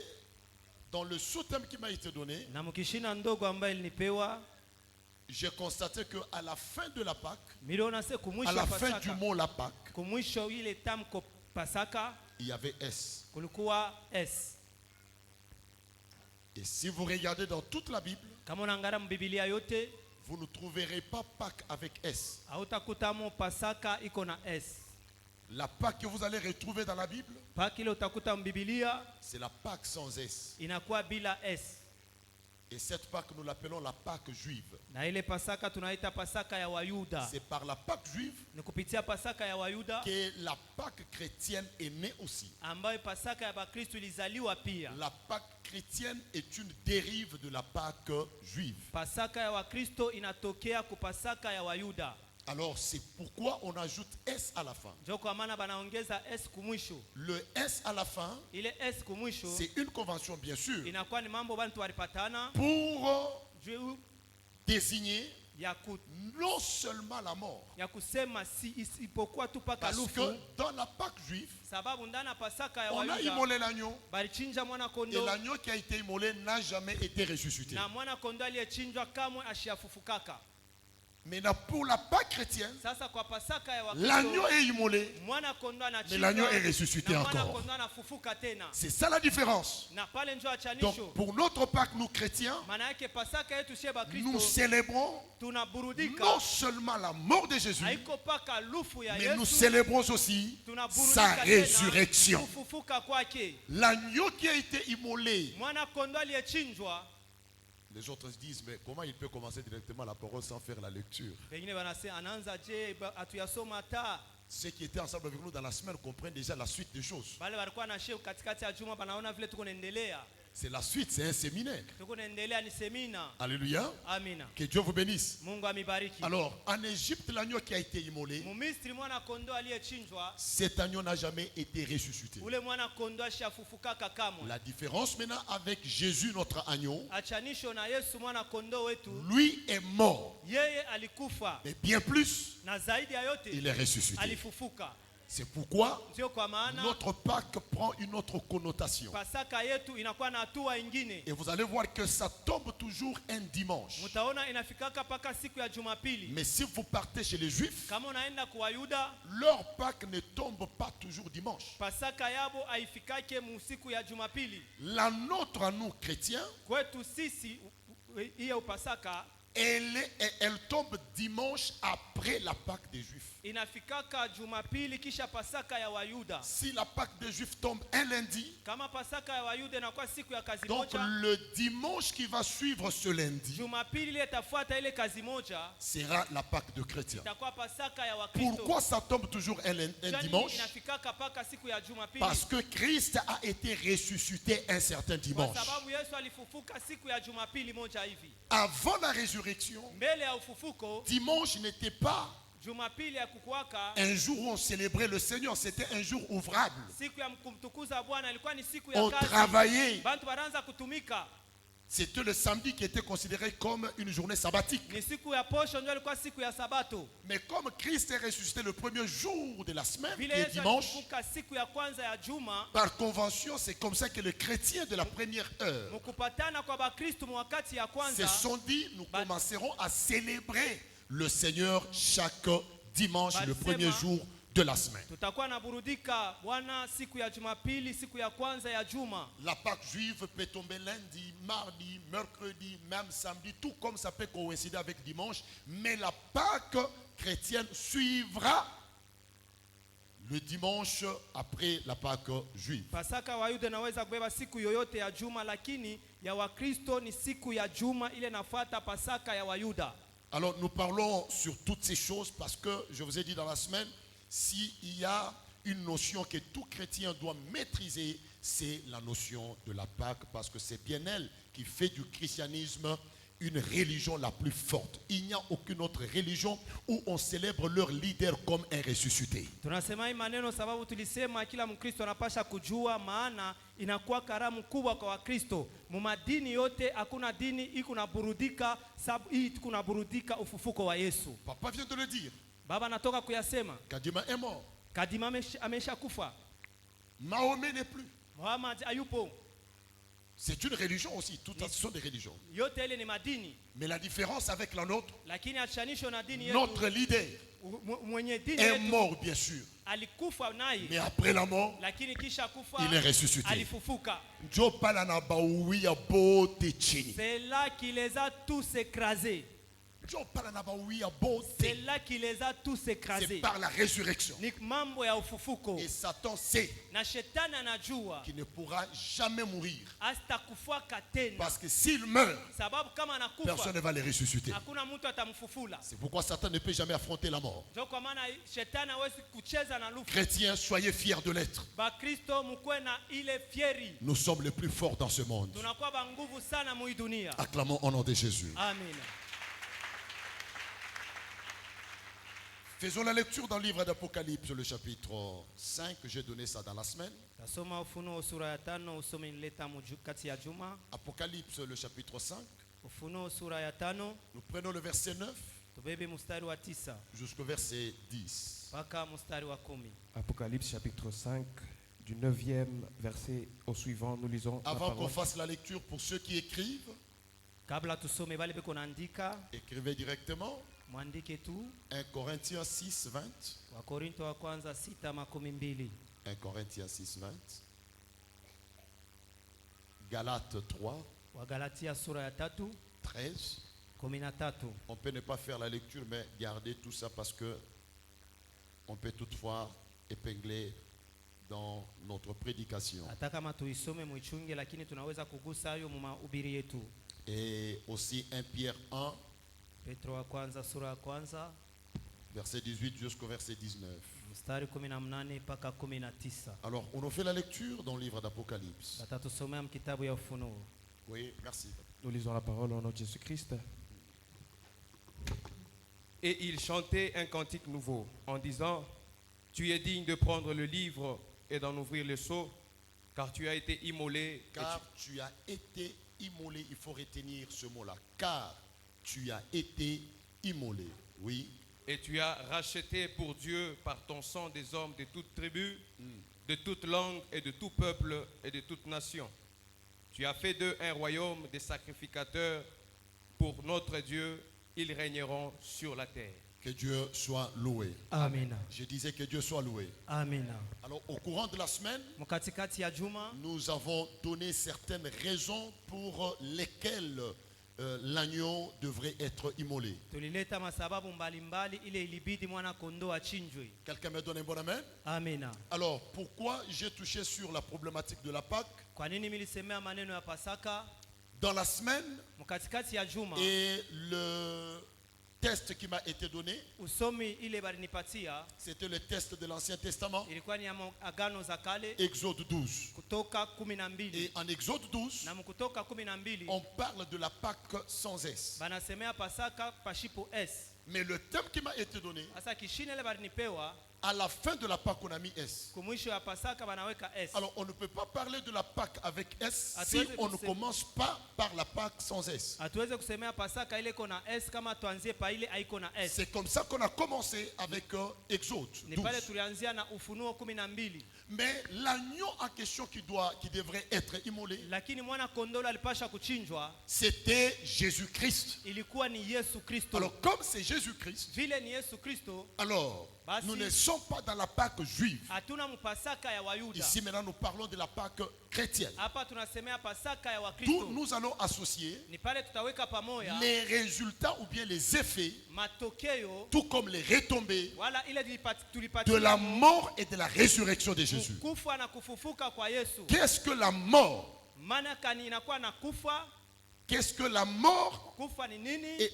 dans le sous-thème qui m'a été donné, Na mkishina ndogo ambaye ilinipewa, j'ai constaté qu'à la fin de la Pâque, miliona se à kumwisho la wa fin du Pasaka, mot la Pâque, kumwisho ile tamko Pasaka il y avait S. kulikuwa S. Et si vous regardez dans toute la Bible, Kama unaangalia mbibilia yote, vous ne trouverez pas Pâques avec S. hautakutamo Pasaka iko na S. La Pâque que vous allez retrouver dans la Bible, Paka ile utakuta mbibilia c'est la Pâque sans S. inakuwa bila S. Et cette Pâque, nous l'appelons la Pâque juive. Na ile Pasaka tunaita Pasaka ya Wayuda. C'est par la Pâque juive Ni kupitia Pasaka ya Wayuda que la Pâque chrétienne est née aussi. ambayo Pasaka ya Bakristo ilizaliwa pia. La Pâque chrétienne est une dérive de la Pâque juive. Pasaka ya Wakristo inatokea ku Pasaka ya Wayuda. Alors c'est pourquoi on ajoute S à la fin. Ndio kwa maana banaongeza S kumwisho. Le S à la fin, Ile S kumwisho c'est une convention bien sûr inakuwa ni mambo bantu walipatana pour juu désigner ya non seulement la mort. kusema si isipokuwa tu paka Parce lufu, que dans la Pâque juive, sababu ndani ya Pasaka ya on a Wayuda immolé l'agneau. balichinja mwana Et kondoo l'agneau qui a été immolé n'a jamais été ressuscité. na mwana kondoo aliyechinjwa kamwe ashiafufukaka. Maintenant, pour la Pâque chrétienne, Sasa kwa Pasaka ya l'agneau Wakristo est immolé, mwana kondoo mais anachinjwa l'agneau est ressuscité na mwana encore. kondoo anafufuka tena. C'est ça la différence. Na pale ndio Donc, achanisho. pour notre Pâque, nous chrétiens, Maana yake Pasaka yetu sie nous Bakristo célébrons tunaburudika non seulement la mort de Jésus, haiko paka lufu ya mais nous Yesu, célébrons aussi tunaburudika sa tena résurrection. kufufuka kwake. L'agneau qui a été immolé. Mwana kondoo aliyechinjwa, Les autres se disent, mais comment il peut commencer directement la parole sans faire la lecture? pengine wanasema anaanza je atuyasoma ta. Ceux qui étaient ensemble avec nous dans la semaine comprennent déjà la suite des choses. Bale walikuwa na shehu katikati ya juma banaona vile tuko naendelea. C'est la suite, c'est un séminaire. Tuko naendelea ni semina. Alléluia. Amina. Que Dieu vous bénisse. Mungu amibariki. Alors, en Égypte, l'agneau qui a été immolé, Mumisri mwana kondoo aliyechinjwa, cet agneau n'a jamais été ressuscité. ule mwana kondoo ashafufukaka kamwe. La différence maintenant avec Jésus, notre agneau, Achanisho na Yesu mwana kondoo wetu, lui est mort. yeye alikufa Mais bien plus, na zaidi ya yote il est ressuscité. alifufuka. C'est pourquoi Ndio kwa maana notre Pâque prend une autre connotation. Pasaka yetu inakuwa na hatua ingine. Et vous allez voir que ça tombe toujours un dimanche. Mutaona inafikaka paka siku ya Jumapili. Mais si vous partez chez les Juifs, Kama unaenda kwa Wayuda, leur Pâque ne tombe pas toujours dimanche. Pasaka yabo haifikake musiku ya Jumapili. La nôtre à nous chrétiens, Kwetu sisi hiyo Pasaka elle tombe dimanche après la Pâque des Juifs. inafikaka Jumapili kisha Pasaka ya Wayuda. Si la Pâque des Juifs tombe un lundi, Kama Pasaka ya Wayuda inakuwa siku ya kazi donc moja, le dimanche qui va suivre ce lundi Jumapili ile itafuata ile kazi moja sera la Pâque de chrétiens. itakuwa Pasaka ya Wakristo. Pourquoi ça tombe toujours un Jani dimanche? inafikaka paka siku ya Jumapili? Parce que Christ a été ressuscité un certain Kwa dimanche. sababu Yesu alifufuka siku ya Jumapili moja hivi. Avant la résurrection, Mbele ya ufufuko, dimanche n'était pas Jumapili ya kukuwaka un jour où on célébrait le Seigneur, c'était un jour ouvrable. siku ya kumtukuza Bwana, ilikuwa ni siku ya On kazi. travaillait. Bantu banaanza kutumika. C'était le samedi qui était considéré comme une journée sabbatique. Ni siku ya posho ndio ilikuwa siku ya Sabato. Mais comme Christ est ressuscité le premier jour de la semaine, qui Vile est Yesu dimanche, alifufuka siku ya kwanza ya juma, par convention, c'est comme ça que les chrétiens de la première heure mukupatana kwa Bakristo mwakati ya se kwanza sont dit, nous commencerons à célébrer le Seigneur chaque dimanche, le premier jour de la semaine. tutakuwa na burudika Bwana siku ya Jumapili, siku ya kwanza ya juma. La Pâque juive peut tomber lundi, mardi, mercredi, même samedi, tout comme ça peut coïncider avec dimanche. Mais la Pâque chrétienne suivra le dimanche après la Pâque juive. Pasaka Wayuda inaweza kubeba siku yoyote ya juma, lakini ya Wakristo ni siku ya juma ile nafuata Pasaka ya Wayuda. Alors nous parlons sur toutes ces choses parce que je vous ai dit dans la semaine, s'il y a une notion que tout chrétien doit maîtriser, c'est la notion de la Pâque, parce que c'est bien elle qui fait du christianisme une religion la plus forte. Il n'y a aucune autre religion où on célèbre leur leader comme un ressuscité. Tunasema hii maneno sababu tulisema kila Mkristo anapasha kujua, maana inakuwa karamu kubwa kwa Wakristo. Mumadini yote hakuna dini iko na burudika sababu hii kuna burudika ufufuko wa Yesu. Papa vient de le dire. Baba anatoka kuyasema. Kadima est mort. Kadima ameshakufa. Mahomet n'est plus. Muhammad hayupo. C'est une religion aussi, toutes ce sont des religions. Yote ile ni madini. Mais la différence avec la nôtre, Lakini achanisho na dini yetu. notre leader Mwenye dini est yetu mort bien sûr. alikufa naye. Mais après la mort, Lakini kisha kufa il est ressuscité. alifufuka. Joe Palana Baoui a beau techini. C'est là qu'il les a tous écrasés. Joe Palana Baoui a beau C'est là qu'il les a tous C'est écrasés. par la résurrection. Ni mambo ya ufufuko. Et Satan sait Na shetani anajua qu'il ne pourra jamais mourir. asitakufuaka tena. Parce que s'il meurt, Sababu kama personne anakufa ne va le ressusciter. hakuna mtu atamfufula. C'est pourquoi Satan ne peut jamais affronter la mort. Ndio kwa maana shetani hawezi kucheza na lufu. Chrétiens, soyez fiers de l'être. Bakristo mkuwe na ile fieri. Nous sommes les plus forts dans ce monde. Tunakuwa banguvu sana mu dunia. Acclamons au nom de Jésus. Amen. Faisons la lecture dans le livre d'Apocalypse, le chapitre 5. J'ai donné ça dans la semaine. Tasoma Ufunuo sura ya 5 usome nileta kati ya juma. Apocalypse, le chapitre 5. Ufunuo sura ya 5 Nous prenons le verset 9 tubebe mstari wa 9 jusqu'au verset 10. mpaka mstari wa 10. Apocalypse chapitre 5, du 9e verset au suivant, nous lisons la Avant qu'on parole. fasse la lecture, pour ceux qui écrivent, Kabla tusome bale beko naandika, écrivez directement. mwandike tu 1 Corinthiens 6, 20. Wakorinto wa kwanza 6:12. 1 Corinthiens 6, 20. Galates 3, Wagalatia sura ya 3 13. 13. On peut ne pas faire la lecture, mais garder tout ça parce que on peut toutefois épingler dans notre prédication. Hata kama tuisome muichunge, lakini tunaweza kugusa hayo mu mahubiri yetu. Et aussi 1 Pierre 1, Petro wa kwanza sura ya kwanza verset 18 jusqu'au verset 19. mstari 18 mpaka 19. Alors, on a fait la lecture dans le livre d'Apocalypse. Batatusomea mkitabu ya Ufunuo. Oui, merci. Nous lisons la parole au nom de Jésus-Christ. Et il chantait un cantique nouveau en disant: Tu es digne de prendre le livre et d'en ouvrir le sceau, car tu as été immolé. Car tu as été immolé, il faut retenir ce mot-là. Car tu as été immolé. Oui. Et tu as racheté pour Dieu par ton sang des hommes de toute tribu, de toute langue et de tout peuple et de toute nation. Tu as fait d'eux un royaume des sacrificateurs pour notre Dieu. Ils régneront sur la terre. Que Dieu soit loué. Amen. Je disais que Dieu soit loué. Amen. Alors, au courant de la semaine, Mkatikati ya juma nous avons donné certaines raisons pour lesquelles l'agneau devrait être immolé. tulileta masababu mbalimbali ile ilibidi mwana kondoo achinjwe. Quelqu'un me donne un bon amen? Amen. Alors, pourquoi j'ai touché sur la problématique de la Pâque? Kwa nini milisemea maneno ya Pasaka? Dans la semaine, Mkatikati ya juma et le test qui m'a été donné, usomi ile balinipatia c'était le test de l'Ancien Testament, ilikuwa ni ya agano za kale, Exode 12. Kutoka 12. Et en Exode 12, Na mkutoka 12 on parle de la Pâque sans S. banasemea Pasaka pashipo S. Mais le thème qui m'a été donné, Sasa kishine ile balinipewa à la fin de la Pâque, on a mis S. kumwisho ya Pasaka banaweka S. Alors, on ne peut pas parler de la Pâque avec S Ah, si tu veux on que ne c'est- commence pas par la Pâque sans S. Hatuweze kusemea Pasaka ile iko na S kama tuanzie pa ile haiko na S. C'est comme ça qu'on a commencé avec Exode Ni 12. pale tulianzia na Ufunuo 12. Mais l'agneau en question qui devrait être immolé, Lakini mwana kondoo alipasha kuchinjwa c'était Jésus-Christ. ilikuwa ni Yesu Kristo. Alors, comme c'est Jésus-Christ, Vile ni Yesu Kristo, alors Basi. nous ne sommes pas dans la Pâque juive. hatuna mpasaka ya Wayuda. Ici, maintenant, nous parlons de la Pâque chrétienne. Hapa tunasemea Pasaka ya D'où Wakristo. nous allons associer Ni pale tutaweka pamoja les résultats ou bien les effets, matokeo tout comme les retombées wala ile de tulipatia la mort et de la résurrection de Jésus. kufa na kufufuka kwa Yesu. Qu'est-ce que la mort? Maana kani inakuwa na kufa. Qu'est-ce que la mort Kufa ni nini? et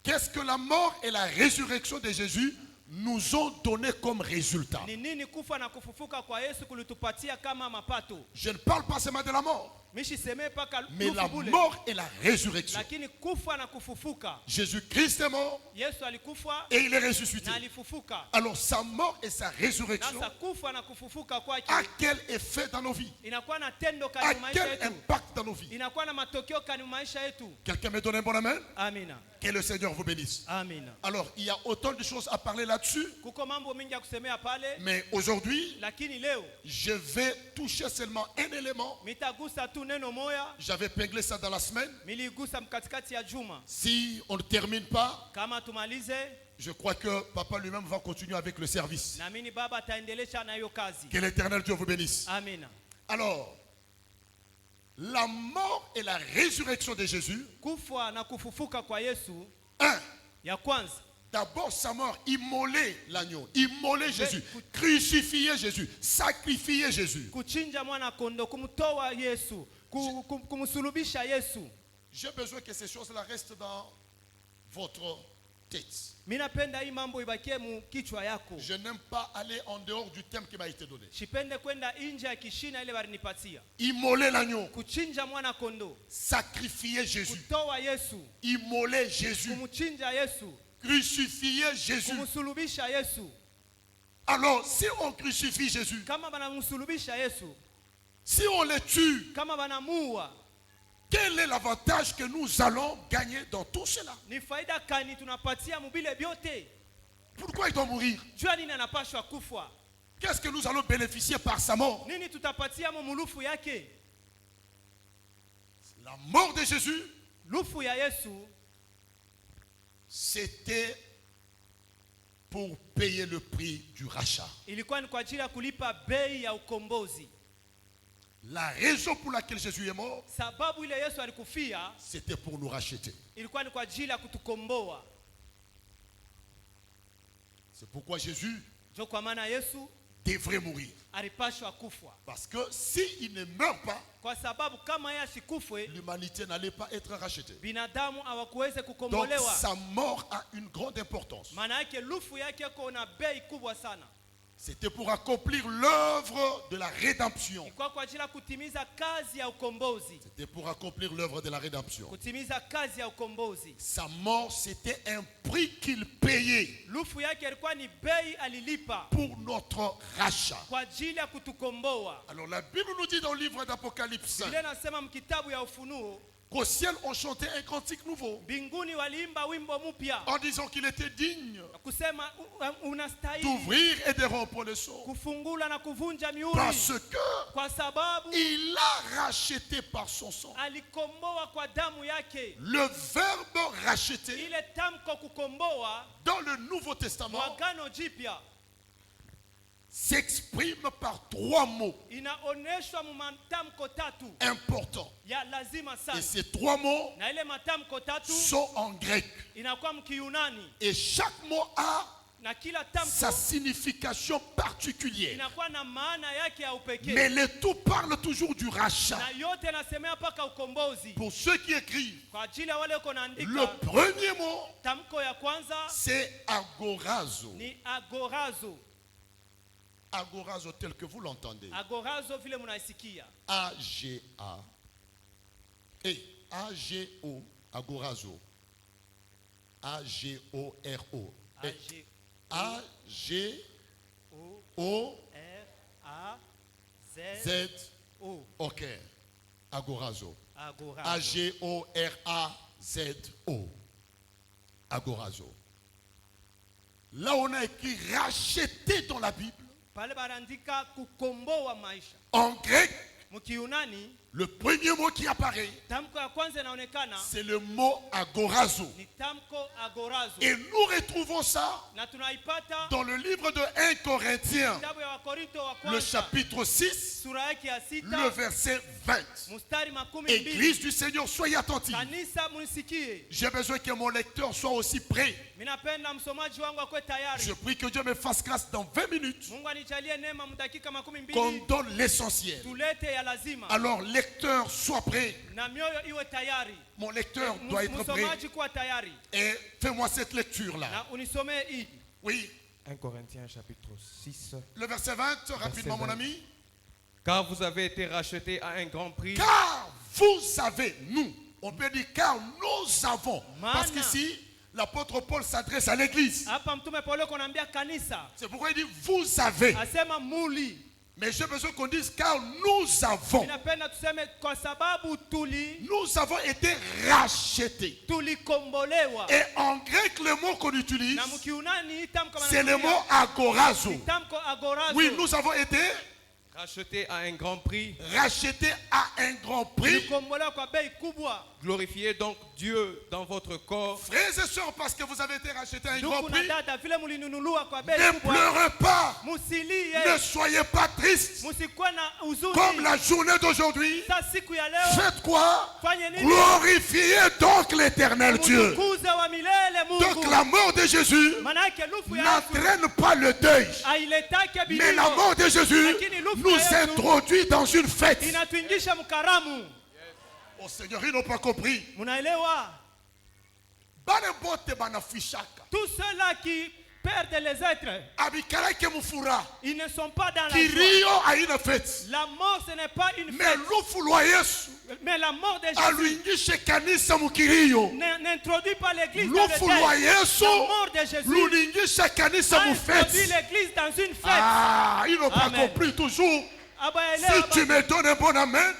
qu'est-ce que la mort et la résurrection de Jésus nous ont donné comme résultat? Ni nini kufa na kufufuka kwa Yesu kulitupatia kama mapato? Je ne parle pas seulement de la mort. Mais la mort et la résurrection. lakini kufa na kufufuka. Jésus-Christ est mort Yesu alikufa et il est ressuscité. na alifufuka. Alors sa mort et sa résurrection Sasa kufa na kufufuka kwake a quel effet dans nos vies? inakuwa na tendo A kwenye maisha quel yetu, impact dans nos vies? inakuwa na matokeo kwenye maisha yetu. Quelqu'un me donne un bon amen? Amina, Que le Seigneur vous bénisse. amina. Alors, il y a autant de choses à parler là-dessus, Kuko mambo mingi ya kusemea pale, mais aujourd'hui, lakini leo je vais toucher seulement un élément. mitagusa tu neno moya, J'avais épinglé ça dans la semaine. miligusa mkatikati ya juma. Si on ne termine pas, Kama tumalize, je crois que Papa lui-même va continuer avec le service. naamini baba ataendelesha na hiyo kazi. Que l'Éternel Dieu vous bénisse. Amina. Alors, la mort et la résurrection de Jésus, Kufa na kufufuka kwa Yesu, un, ya kwanza d'abord sa mort, immoler l'agneau, immoler Jésus, crucifier Jésus, sacrifier Jésus. kuchinja mwana kondo, kumtoa Yesu, kumsulubisha Yesu. J'ai besoin que ces choses-là restent dans votre tête. Mimi napenda hii mambo ibakie mu kichwa yako. Je n'aime pas aller en dehors du thème qui m'a été donné. Sipende kwenda nje ya kishina ile walinipatia. Immoler l'agneau, Kuchinja mwana kondo, sacrifier Jésus, kutoa Yesu, immoler Jésus, kumchinja Yesu, crucifier Jésus. kumsulubisha Yesu. Alors, si on crucifie Jésus, Kama banamsulubisha Yesu, si on le tue, kama banamuua, quel est l'avantage que nous allons gagner dans tout cela? ni faida kani tunapatia mubile byote? Pourquoi il doit mourir? Jua nini anapashwa kufa? Qu'est-ce que nous allons bénéficier par sa mort? Nini tutapatia mulufu yake? La mort de Jésus, Lufu ya Yesu c'était pour payer le prix du rachat. ilikuwa ni kwa ajili ya kulipa bei ya ukombozi. La raison pour laquelle Jésus est mort, Sababu ile Yesu alikufia c'était pour nous racheter. ilikuwa ni kwa ajili ya kutukomboa. C'est pourquoi Jésus Ndio kwa maana Yesu devrait mourir. alipashwa kufa, Parce que s'il ne meurt pas, kwa sababu kama yeye asikufwe, l'humanité n'allait pas être rachetée. binadamu hawakuweze Donc kukombolewa. sa mort a une grande importance. Maana yake lufu yake iko na bei kubwa sana. C'était pour accomplir l'œuvre de la rédemption. Ilikuwa kwa ajili ya kutimiza kazi ya ukombozi, C'était pour accomplir l'œuvre de la rédemption. kutimiza kazi ya ukombozi. Sa mort, c'était un prix qu'il payait Lufu yake ilikuwa ni bei alilipa pour notre rachat. kwa ajili ya kutukomboa. Alors la Bible nous dit dans le livre d'Apocalypse Biblia inasema mkitabu ya Ufunuo, qu'au ciel on chantait un cantique nouveau mbinguni waliimba wimbo mpya en disant qu'il était digne kusema unastahili d'ouvrir et de rompre le sceau. kufungula na kuvunja mihuri, Parce que kwa sababu il a racheté par son sang. alikomboa kwa damu yake. Le verbe racheter Ile tamko kukomboa dans le Nouveau Testament mwagano jipya s'exprime par trois mots inaoneshwa mu matamko tatu importants. ya lazima Et sana, ces trois mots na ile matamko tatu sont en grec. inakuwa mkiyunani, Et chaque mot a na kila sa tamko signification particulière. inakuwa na maana yake ya upekee, Mais le tout parle toujours du rachat. na yote nasemea mpaka ukombozi. Pour ceux qui écrivent, Kwa ajili ya wale uko le naandika, premier mot, tamko ya kwanza c'est agorazo. ni agorazo. Agorazo tel que vous l'entendez. Agorazo vile munaisikia, A-G-A. Et A-G-O, agorazo. A-G-O-R-O. Et A-G-O-Z-O. A-G-O-R-A-Z-O. Ok. Agorazo. Agorazo. A-G-O-R-A-Z-O. Agorazo. Là, on a écrit racheter dans la Bible. Pale barandika kukomboa maisha. En grec, Mkiyunani le premier mot qui apparaît, tamko ya kwanza inaonekana c'est le mot agorazo. ni tamko agorazo, Et nous retrouvons ça na tunaipata dans le livre de 1 Corinthiens, kitabu ya Wakorinto wa le kwanza chapitre 6, sura yake ya le sita verset 20. mstari makumi mbili. Église du Seigneur, soyez attentifs. Kanisa munisikie, J'ai besoin que mon lecteur soit aussi prêt. minapenda msomaji wangu akwe tayari. Je prie que Dieu me fasse grâce dans 20 minutes Mungu anijalie neema mdakika makumi qu'on mbili donne l'essentiel. tulete ya lazima, Alors, lecteur, sois prêt. na mioyo iwe tayari. Mon lecteur doit être prêt. Msomaji kuwa tayari, Et fais-moi cette lecture-là. na unisomee hii. Oui, 1 Corinthiens chapitre 6, le verset 20, rapidement mon ami. Car vous avez été rachetés à un grand prix. Car vous avez, nous, on peut dire car nous avons. Parce qu'ici, l'apôtre Paul s'adresse à l'église. C'est pourquoi il dit vous avez. Mais j'ai besoin qu'on dise car nous avons. Nous avons été rachetés. Et en grec, le mot qu'on utilise, c'est le mot agorazo. Oui, nous avons été rachetés à un grand prix. Rachetés à un grand prix. Glorifiez donc Dieu dans votre corps. Frères et sœurs, parce que vous avez été rachetés à un grand prix, ne pleurez pas. Ne soyez pas tristes. Comme la journée d'aujourd'hui, faites quoi? Glorifiez donc l'éternel Dieu. Donc la mort de Jésus n'entraîne pas le deuil. Mais la mort de Jésus nous introduit dans une fête. Oh Seigneur, ils n'ont pas compris. Tous ceux-là qui perdent les êtres, ils ne sont pas dans la joie. La mort, ce n'est pas une fête. Mais la mort de Jésus n'introduit pas l'église dans le deuil. La mort de Jésus introduit l'église dans une fête. Ah, ils n'ont pas compris toujours. Si tu me donnes un bon amen,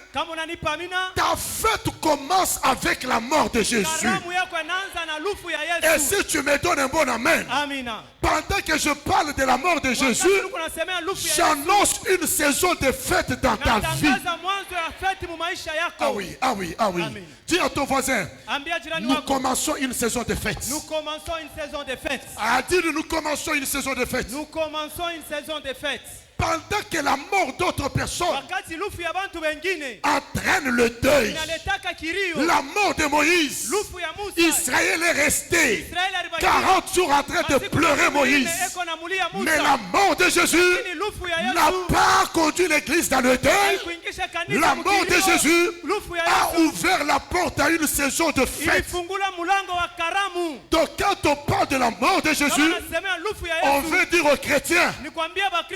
ta fête commence avec la mort de Jésus. Et si tu me donnes un bon amen, pendant que je parle de la mort de Jésus, j'annonce une saison de fête dans ta vie. Ah oui, ah oui, ah oui. Dis à ton voisin, nous commençons une saison de fête. Nous commençons une saison de fête. Ah, dis nous commençons une saison de fête. Nous commençons une saison de fête. Pendant que la mort d'autres personnes entraîne le deuil, la mort de Moïse, Israël est resté 40 jours en train de pleurer Moïse. Mais la mort de Jésus n'a pas conduit l'église dans le deuil. La mort de Jésus a ouvert la porte à une saison de fête. Donc quand on parle de la mort de Jésus, on veut dire aux chrétiens,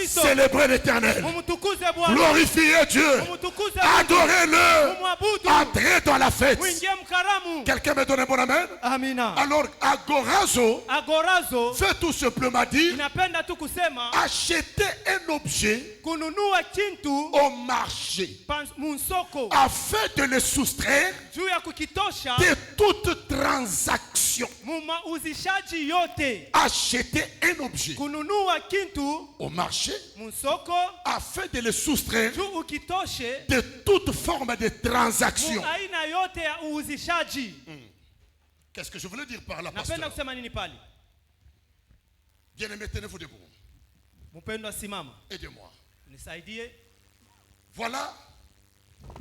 célébrez l'éternel, glorifiez Dieu, adorez-le, entrez dans la fête. Quelqu'un me donne un bon amen? Alors agorazo veut tout simplement dire acheter un objet au marché afin de le soustraire de toute transaction. Acheter un objet au marché afin de le soustraire de toute forme de transaction. Qu'est-ce que je voulais dire par là, pasteur? Bien-aimé, tenez-vous debout. Aidez-moi. Voilà,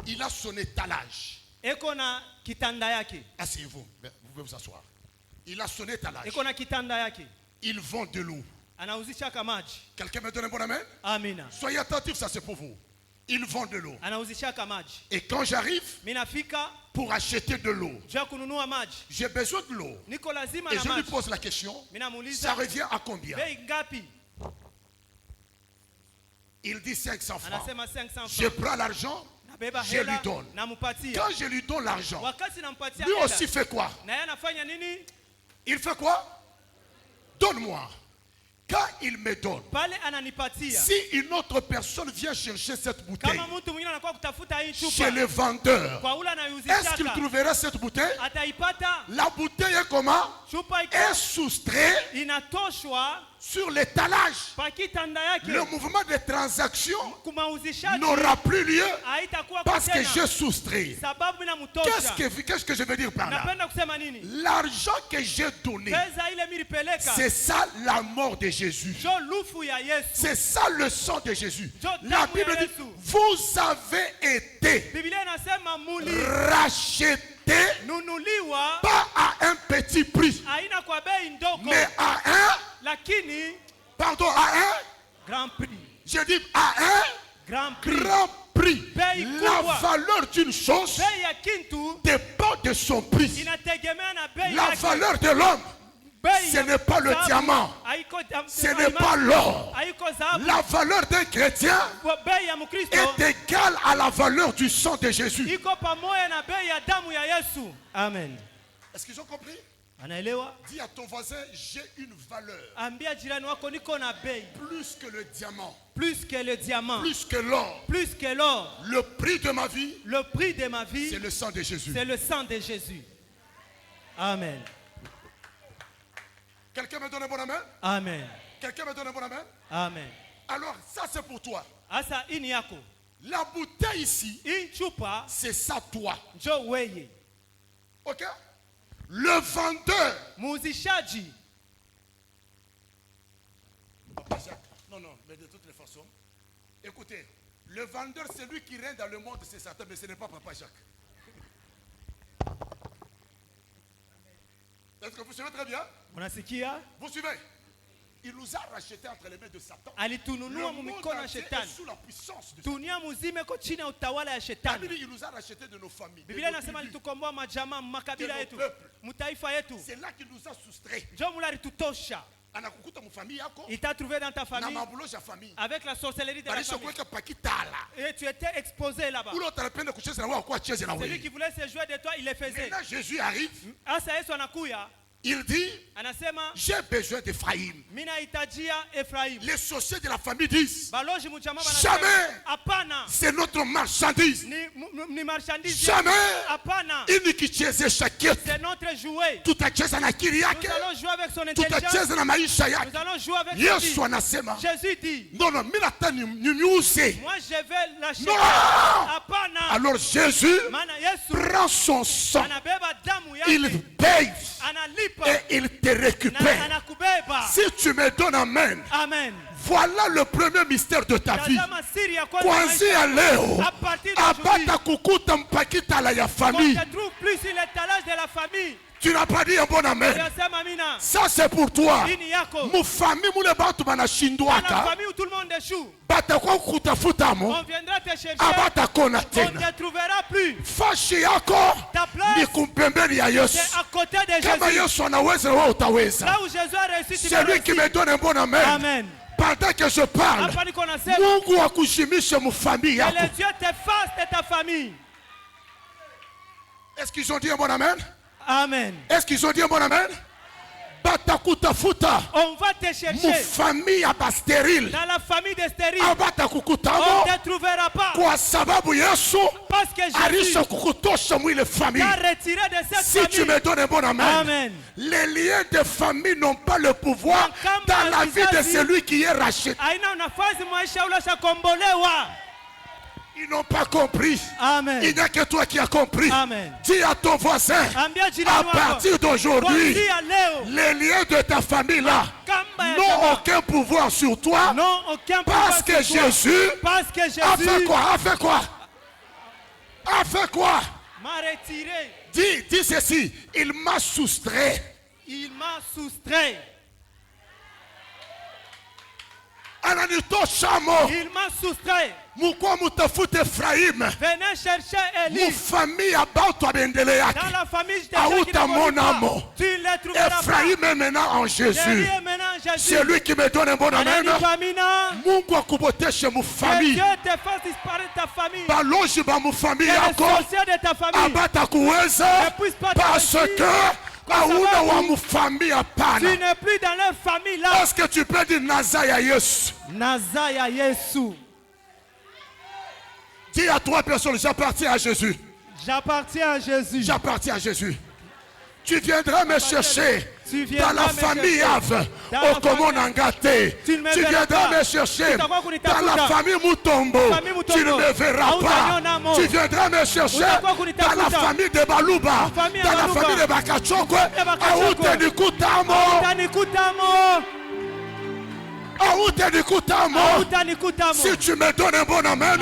il a son étalage. Asseyez-vous, vous pouvez vous asseoir. Il a son étalage. Il vend de l'eau. Quelqu'un me donne un bon amen? Soyez attentifs, ça c'est pour vous. Il vend de l'eau. Et quand j'arrive pour acheter de l'eau, j'ai besoin de l'eau. Et je lui pose la question, ça revient à combien? Il dit 500 francs. Je prends l'argent, je lui donne. Quand je lui donne l'argent, lui aussi fait quoi? Il fait quoi? Donne-moi. Quand il me donne, si une autre personne vient chercher cette bouteille chez le vendeur, est-ce qu'il trouverait cette bouteille? La bouteille est comment? Est soustraite sur l'étalage. Le mouvement de transaction n'aura plus lieu parce que je soustrais. Qu'est-ce que je veux dire par là? L'argent que j'ai donné, c'est ça la mort de Jésus. C'est ça le sang de Jésus. La Bible dit, vous avez été rachetés pas à un petit prix, mais à un grand prix. Je dis à un grand prix. La valeur d'une chose dépend de son prix. La valeur de l'homme Ce n'est pas le diamant. Ce n'est pas l'or. La valeur d'un chrétien est égale à la valeur du sang de Jésus. Amen. Est-ce qu'ils ont compris? Dis à ton voisin, j'ai une valeur. Plus que le diamant. Plus que le diamant. Plus que l'or. Plus que l'or. Le prix de ma vie. Le prix de ma vie. C'est le sang de Jésus. C'est le sang de Jésus. Amen. Quelqu'un me donne un bon amen? Amen. Quelqu'un me donne un bon amen? Amen. Alors ça c'est pour toi. Asa ini yako. La bouteille ici, Inchupa. c'est ça toi. Jo weye. Ok? Le vendeur. Muzishaji. Non, mais de toutes les façons. Écoutez, le vendeur, c'est lui qui règne dans le monde, c'est Satan, mais ce n'est pas Papa Jacques. Est-ce que vous suivez très bien? Vous suivez? Il nous a rachetés entre les mains de Satan. Le monde entier est sous la puissance de Satan. Il nous a rachetés de nos familles, de nos peuples. C'est là qu'il nous a soustraits. Il t'a trouvé dans ta famille avec la sorcellerie de la famille. Et tu étais exposé là-bas. Celui qui voulait se jouer de toi, il le faisait. Maintenant Jésus arrive. Il dit, j'ai besoin d'Ephraïm. Les sorciers de la famille disent, jamais c'est notre marchandise. Jamais c'est notre jouet. Nous allons jouer avec son intelligence. Nous allons jouer avec Jésus dit, non, moi je vais l'acheter. Alors Jésus prend son sang, il paye et il te récupère. Si tu me donnes amen, voilà le premier mystère de ta vie. Kuanzia leo abata kukuta mpakita ya famille. Tu n'as pas dit un bon amen. Ça c'est pour toi. Mu famille mule batu banashindwaka. Batakuwa kutafutamo. Abata kona tena. Fashi yako ni kumpembeni ya Yesu. Kama Yesu anaweza wewe utaweza. Celui qui me donne un bon amen. Pendant que je parle, Mungu akushimishe mu famille yako. Que les yeux t'effacent de ta famille. Est-ce qu'ils ont dit un bon amen? Amen. Est-ce qu'ils ont dit un bon amen? On va te chercher. Famille stérile. Dans la famille des stériles. On ne te trouvera pas. Parce que Jésus t'a retiré de cette si famille. Tu me donnes un bon amen. Amen. Les liens de famille n'ont pas le pouvoir dans la vie de celui qui est racheté. Ils n'ont pas compris. Amen. Il n'y a que toi qui as compris. Amen. Dis à ton voisin, à partir d'aujourd'hui, les liens de ta famille là n'ont aucun pouvoir sur toi. Parce que Jésus a fait quoi? A fait quoi? A fait quoi? M'a retiré. Dis ceci, il m'a soustrait. Il m'a soustrait. Il m'a soustrait. Venez chercher Élie. Dans la famille de tu ne les trouveras pas. Ephraïm est maintenant en Jésus. C'est lui qui me donne un bon amen. Mungu akuboteshe mu famille. Dieu te fasse disparaître ta famille. Baloji ba mu famille yako. De ta famille. Abata kuweza parce que tu n'es plus dans leur famille là. Est-ce que tu peux dire Nazaya Yesu? Nazaya Yesu. Dis à trois personnes, j'appartiens à Jésus. J'appartiens à Jésus. J'appartiens à Jésus. Tu viendras me chercher dans la famille Ave, au Komonangate. Tu viendras me chercher dans la famille Mutombo. Tu ne me verras pas. Tu viendras me chercher dans la famille de Baluba, dans la famille de Bakachokwe, Aoute Nikutamo. Si tu me donnes un bon amen,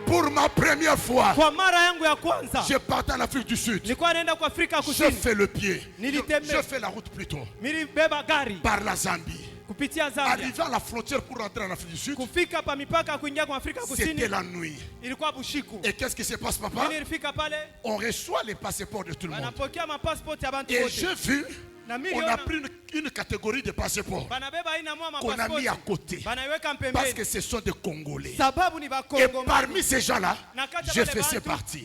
pour ma première fois, je partais en Afrique du Sud. Je fais le pied. Je fais la route plutôt. Par la Zambie. arrivé à la frontière pour rentrer en Afrique du Sud, c'était la nuit. Et qu'est-ce qui se passe, papa? On reçoit les passeports de tout le monde. Et j'ai vu, on a pris une catégorie de passeports qu'on a mis à côté. Parce que ce sont des Congolais. Et parmi ces gens-là, j'ai fait partie.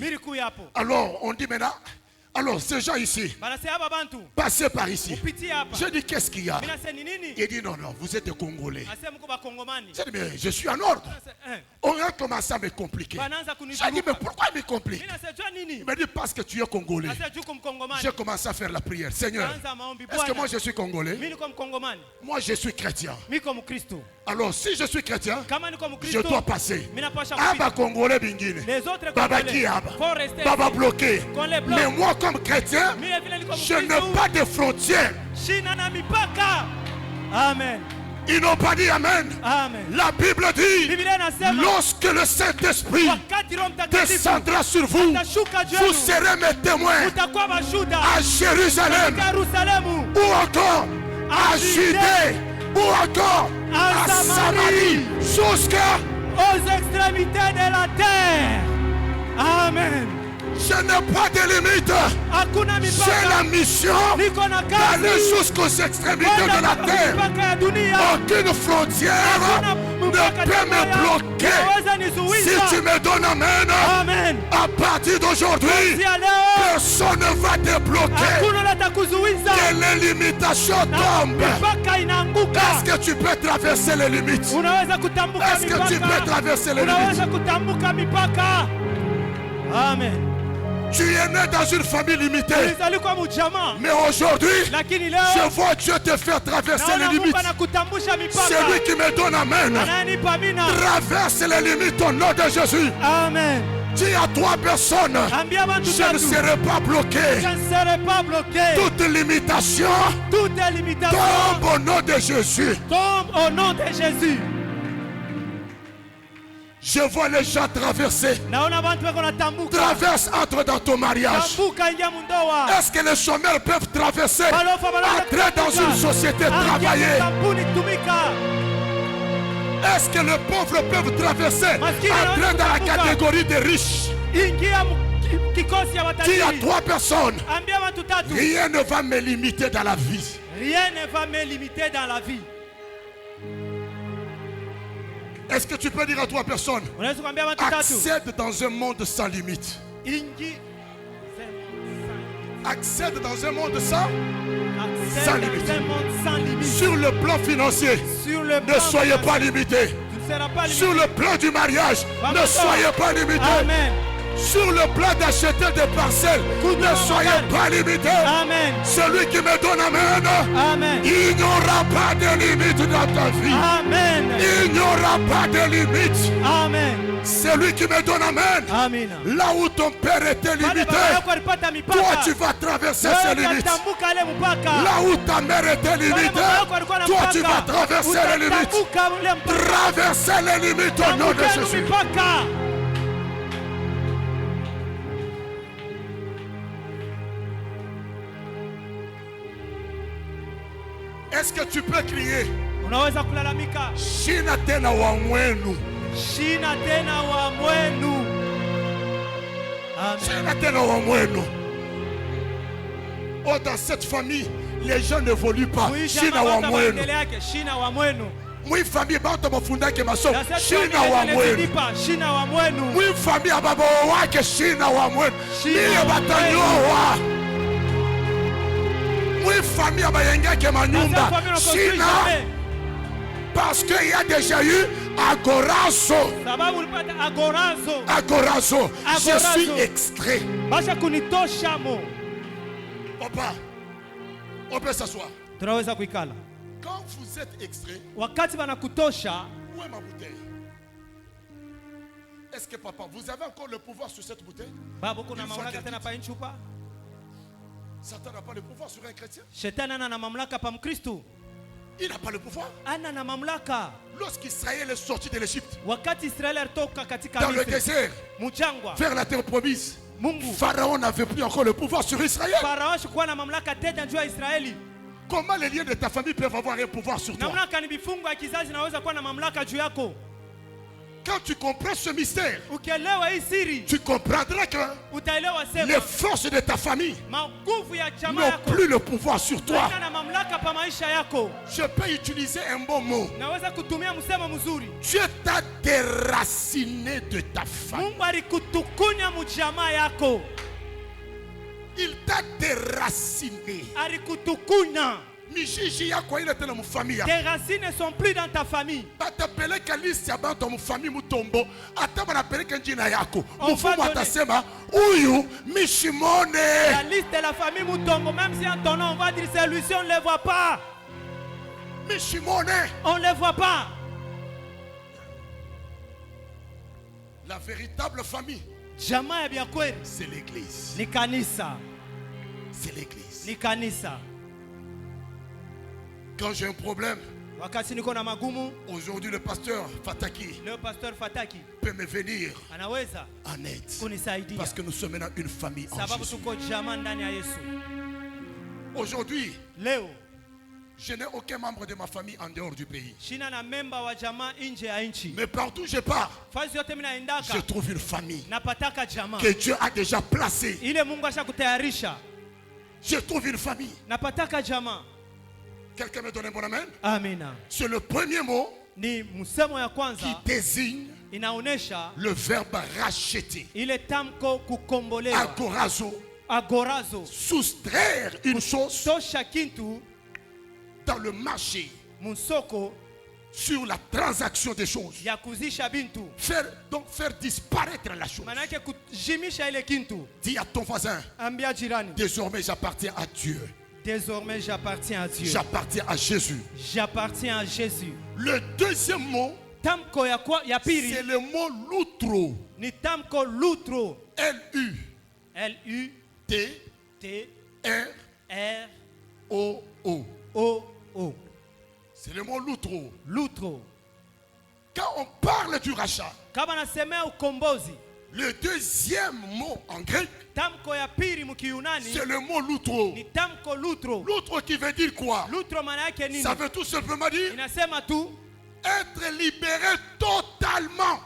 Alors, on dit maintenant, alors ces gens ici, passez par ici. Je dis, qu'est-ce qu'il y a? Il dit, non, vous êtes des Congolais. Je dis, mais je suis en ordre. On a commencé à me compliquer. J'ai dit, mais pourquoi il me complique? Il me dit, parce que tu es Congolais. J'ai commencé à faire la prière. Seigneur, est-ce que moi je suis Congolais? Moi je suis chrétien. Alors si je suis chrétien, je dois passer. Aba Congolais bingine. Baba Kiaba. Baba bloqué. Mais moi comme chrétien, je n'ai pas de frontières. Amen. Ils n'ont pas dit Amen. Amen. La Bible dit, lorsque le Saint-Esprit descendra sur vous, vous serez mes témoins à Jérusalem, ou encore à Judée, ou encore à Samarie, jusqu'aux extrémités de la terre. Amen. Je n'ai pas de limite. J'ai la mission d'aller jusqu'aux extrémités de la terre. Aucune frontière ne peut me bloquer. Si tu me donnes Amen, à partir d'aujourd'hui, personne ne va te bloquer. Que les limitations tombent. Est-ce que tu peux traverser les limites? Est-ce que tu peux traverser les limites? Amen. Tu es né dans une famille limitée. Mais aujourd'hui, je vois Dieu te faire traverser les limites. Celui qui me donne Amen, traverse les limites au nom de Jésus. Amen. Dis à 3 personnes, je ne serai pas bloqué. Toute limitation tombe au nom de Jésus. Tombe au nom de Jésus. Je vois les gens traverser. Traverse, entre dans ton mariage. Est-ce que les chômeurs peuvent traverser? Entrer dans une société, travailler. Est-ce que les pauvres peuvent traverser? Entrer dans la catégorie des riches. Dis à 3 personnes, rien ne va me limiter dans la vie. Rien ne va me limiter dans la vie. Est-ce que tu peux dire à 3 personnes, accède dans un monde sans limite? Accède dans un monde sans limite. Sur le plan financier, ne soyez pas limité. Sur le plan du mariage, ne soyez pas limité. Sur le plan d'acheter des parcelles, ne soyez pas limité. Celui qui me donne Amen, il n'y aura pas de limite dans ta vie. Il n'y aura pas de limite. Celui qui me donne Amen, là où ton père était limité, toi tu vas traverser ces limites. Là où ta mère était limitée, toi tu vas traverser les limites. Traverser les limites au nom de Jésus. Est-ce que tu peux crier? Shina tena wa mwenu. Shina tena wa mwenu. Shina tena wa mwenu. Oh, dans cette famille, les gens n'évoluent pas. Shina wa mwenu. Mwi famille bato mafundake masomo. Shina wa mwenu. Mwi famille ababo wake shina wa mwenu. Niye batanyoa. Oui, famille abayengeke manyumba China, parce qu'il y a déjà eu Agorazo. Je suis extrait. Papa, on peut s'asseoir. Quand vous êtes extrait, où est ma bouteille? Est-ce que papa, vous avez encore le pouvoir sur cette bouteille? Satan n'a pas le pouvoir sur un chrétien. Il n'a pas le pouvoir. Lorsqu'Israël est sorti de l'Égypte, dans le désert, vers la terre promise, Pharaon n'avait plus encore le pouvoir sur Israël. Comment les liens de ta famille peuvent avoir un pouvoir sur toi? Quand tu comprends ce mystère, tu comprendras que les forces de ta famille n'ont plus le pouvoir sur toi. Je peux utiliser un bon mot. Dieu t'a déraciné de ta famille. Il t'a déraciné. Tes racines ne sont plus dans ta famille. On va donner la liste de la famille Mutombo. Même si en ton nom on va dire c'est lui, si on ne les voit pas. On ne les voit pas. La véritable famille, c'est l'église. Ni kanisa. C'est l'église. Ni kanisa. Quand j'ai un problème, aujourd'hui le pasteur Fataki peut me venir en aide. Parce que nous sommes maintenant une famille en Jésus. Aujourd'hui, je n'ai aucun membre de ma famille en dehors du pays. Mais partout où je pars, je trouve une famille que Dieu a déjà placée. Je trouve une famille. Quelqu'un me donne un bon amen? Amina. C'est le premier mot qui désigne le verbe racheter. Agorazo. Soustraire une chose dans le marché. Sur la transaction des choses. Faire disparaître la chose. Dis à ton voisin, désormais j'appartiens à Dieu. Désormais, j'appartiens à Dieu. J'appartiens à Jésus. J'appartiens à Jésus. Le deuxième mot, c'est le mot lutro. L-U. L-U-T-R-R-O-O. C'est le mot lutro. Quand on parle du rachat, le deuxième mot en grec, c'est le mot lutro. Lutro qui veut dire quoi? Ça veut tout simplement dire être libéré totalement.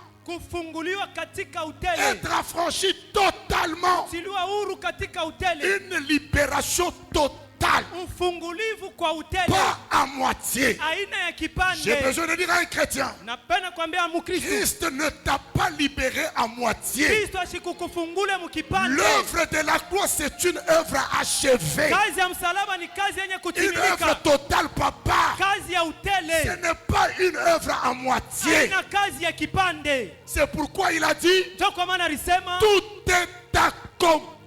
Être affranchi totalement. Une libération totale. Pas à moitié. J'ai besoin de dire à un chrétien, Christ ne t'a pas libéré à moitié. L'œuvre de la croix, c'est une œuvre achevée. Une œuvre totale, papa. Ce n'est pas une œuvre à moitié. C'est pourquoi il a dit, tout est accompli.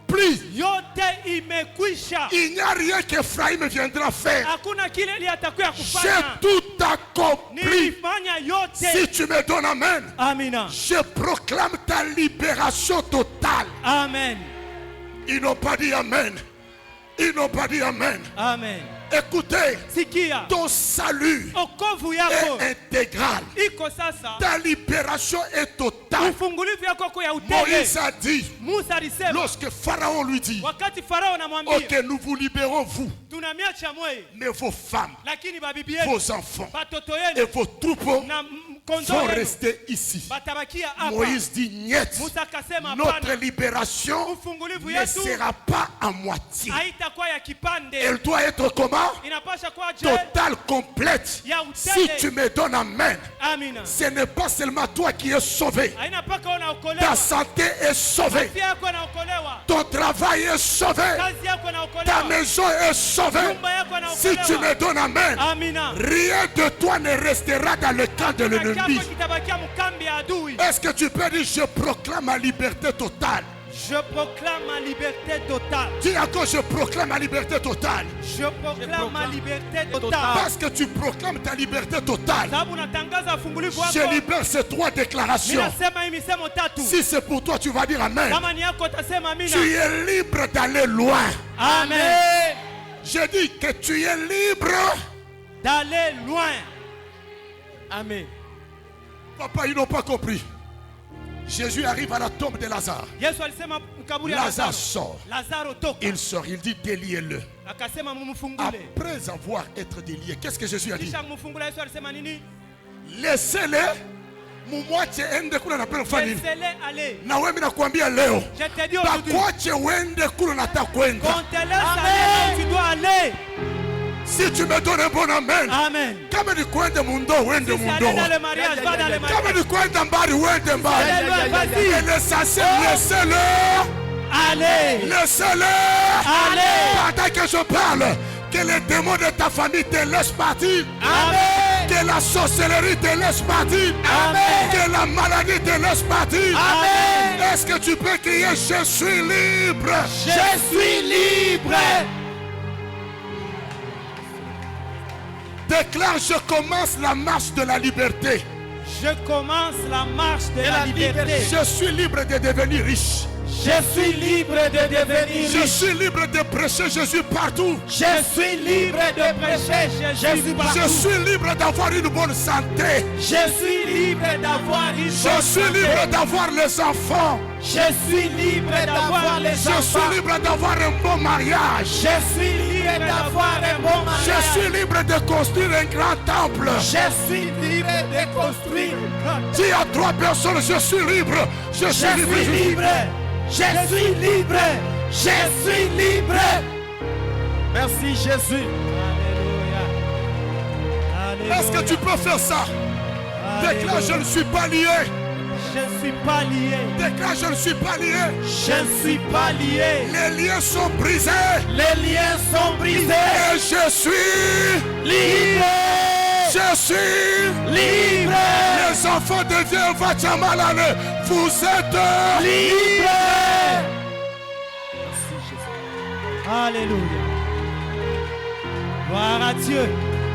Il n'y a rien qu'Ephraïm viendra faire. J'ai tout accompli. Si tu me donnes amen, je proclame ta libération totale. Amen. Ils n'ont pas dit amen. Ils n'ont pas dit amen. Amen. Écoutez, ton salut est intégral. Ta libération est totale. Moïse a dit, lorsque Pharaon lui dit, ok, nous vous libérons vous, mais vos femmes, vos enfants et vos troupeaux vont rester ici. Moïse dit, niet, notre libération ne sera pas à moitié. Elle doit être comment? Totale, complète. Si tu me donnes amen, ce n'est pas seulement toi qui es sauvé. Ta santé est sauvée. Ton travail est sauvé. Ta maison est sauvée. Si tu me donnes amen, rien de toi ne restera dans le camp de l'ennemi. Est-ce que tu peux dire, je proclame ma liberté totale? Je proclame ma liberté totale. Dis encore, je proclame ma liberté totale. Je proclame ma liberté totale. Parce que tu proclames ta liberté totale, je libère ces trois déclarations. Si c'est pour toi, tu vas dire amen. Tu es libre d'aller loin. Amen. Je dis que tu es libre d'aller loin. Amen. Papa, ils n'ont pas compris. Jésus arrive à la tombe de Lazare. Lazare sort. Il sort, il dit déliez-le. Après avoir été délié, qu'est-ce que Jésus a dit? Laissez-les. Laissez-les aller. Je te dis aujourd'hui, quand tu dois aller. Si tu me donnes un bon amen. Amen. Kama ni kwenda mundo wende mundo. Dans le mariage, va dans le mariage. Kama ni kwenda mbali wende mbali. Et l'essentiel, laissez-le. Allez. Laissez-le. Allez. Pendant que je parle, que les démons de ta famille te laissent partir. Amen. Que la sorcellerie te laisse partir. Amen. Que la maladie te laisse partir. Amen. Est-ce que tu peux crier je suis libre? Je suis libre. Déclare, je commence la marche de la liberté. Je commence la marche de la liberté. Je suis libre de devenir riche. Je suis libre de devenir riche. Je suis libre de prêcher Jésus partout. Je suis libre de prêcher Jésus partout. Je suis libre d'avoir une bonne santé. Je suis libre d'avoir une bonne santé. Je suis libre d'avoir les enfants. Je suis libre d'avoir les enfants. Je suis libre d'avoir un bon mariage. Je suis libre d'avoir un bon mariage. Je suis libre de construire un grand temple. Je suis libre de construire un grand temple. Dis à 3 personnes, je suis libre. Je suis libre. Je suis libre. Je suis libre. Merci Jésus. Alléluia. Est-ce que tu peux faire ça? Déclare, je ne suis pas lié. Je ne suis pas lié. Déclare, je ne suis pas lié. Je ne suis pas lié. Les liens sont brisés. Les liens sont brisés. Et je suis libre. Je suis libre. Les enfants de Dieu, Vachamalane, vous êtes libre. Merci Jésus. Alléluia. Gloire à Dieu.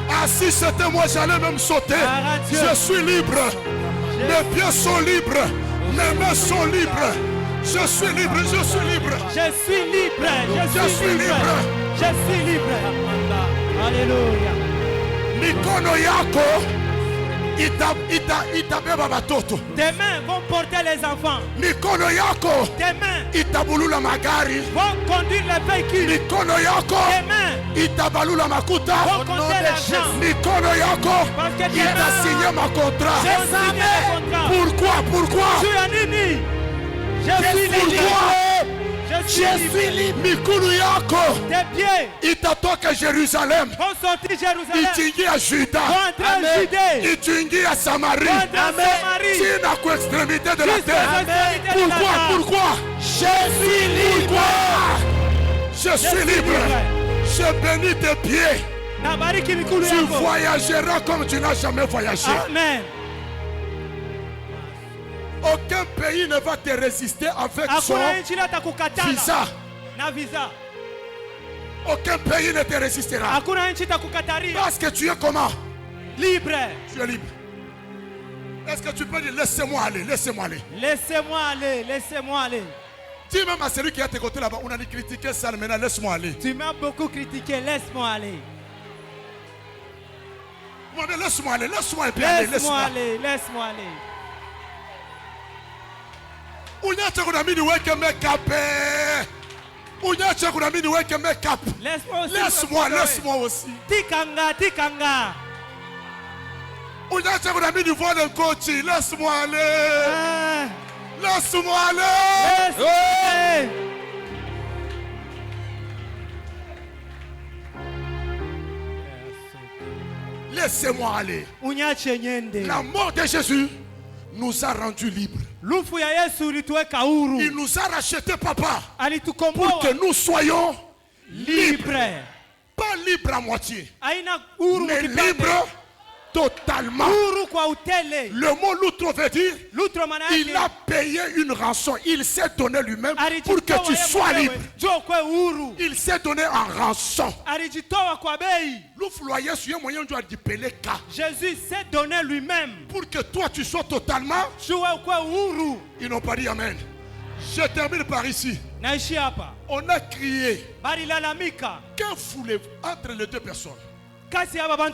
Ah, si c'était moi, j'allais même sauter. Je suis libre. Mes pieds sont libres. Mes mains sont libres. Je suis libre. Je suis libre. Je suis libre. Je suis libre. Je suis libre. Alléluia. Mikono yako itabeba batoto. Tes mains vont porter les enfants. Mikono yako tes mains itabulula magari. Vont conduire les véhicules. Mikono yako tes mains itabalula makuta. Vont compter l'argent. Mikono yako itasigner ma contrat. Pourquoi? Je suis libre. Je suis libre. Mikulu yako tes pieds itatoka Jérusalem. Vont sortir Jérusalem. Itingia Juda. Vont entrer en Judée. Itingia Samarie. Tina kwa extrémité de la terre. Pourquoi? Je suis libre. Je suis libre. Je bénis tes pieds. Tu voyageras comme tu n'as jamais voyagé. Amen. Aucun pays ne va te résister avec son visa. Aucun pays ne te résistera. Parce que tu es comment? Libre. Tu es libre. Est-ce que tu peux dire laissez-moi aller, laissez-moi aller? Laissez-moi aller, laissez-moi aller. Dis même à celui qui est à tes côtés là-bas, on a critiqué ça, maintenant laisse-moi aller. Tu m'as beaucoup critiqué, laisse-moi aller. Laisse-moi aller, laisse-moi aller. Laisse-moi aller, laisse-moi aller. Laisse-moi aussi. Tikanga. Laisse-moi aller. Laisse-moi aller. Laissez-moi aller. La mort de Jésus nous a rendus libres. Il nous a racheté, papa, pour que nous soyons libres. Pas libres à moitié, mais libres totalement. Le mot l'outre veut dire il a payé une rançon. Il s'est donné lui-même pour que tu sois libre. Il s'est donné en rançon. Jésus s'est donné lui-même pour que toi tu sois totalement. Ils n'ont pas dit amen. Je termine par ici. On a crié. Que voulez-vous entre les deux personnes?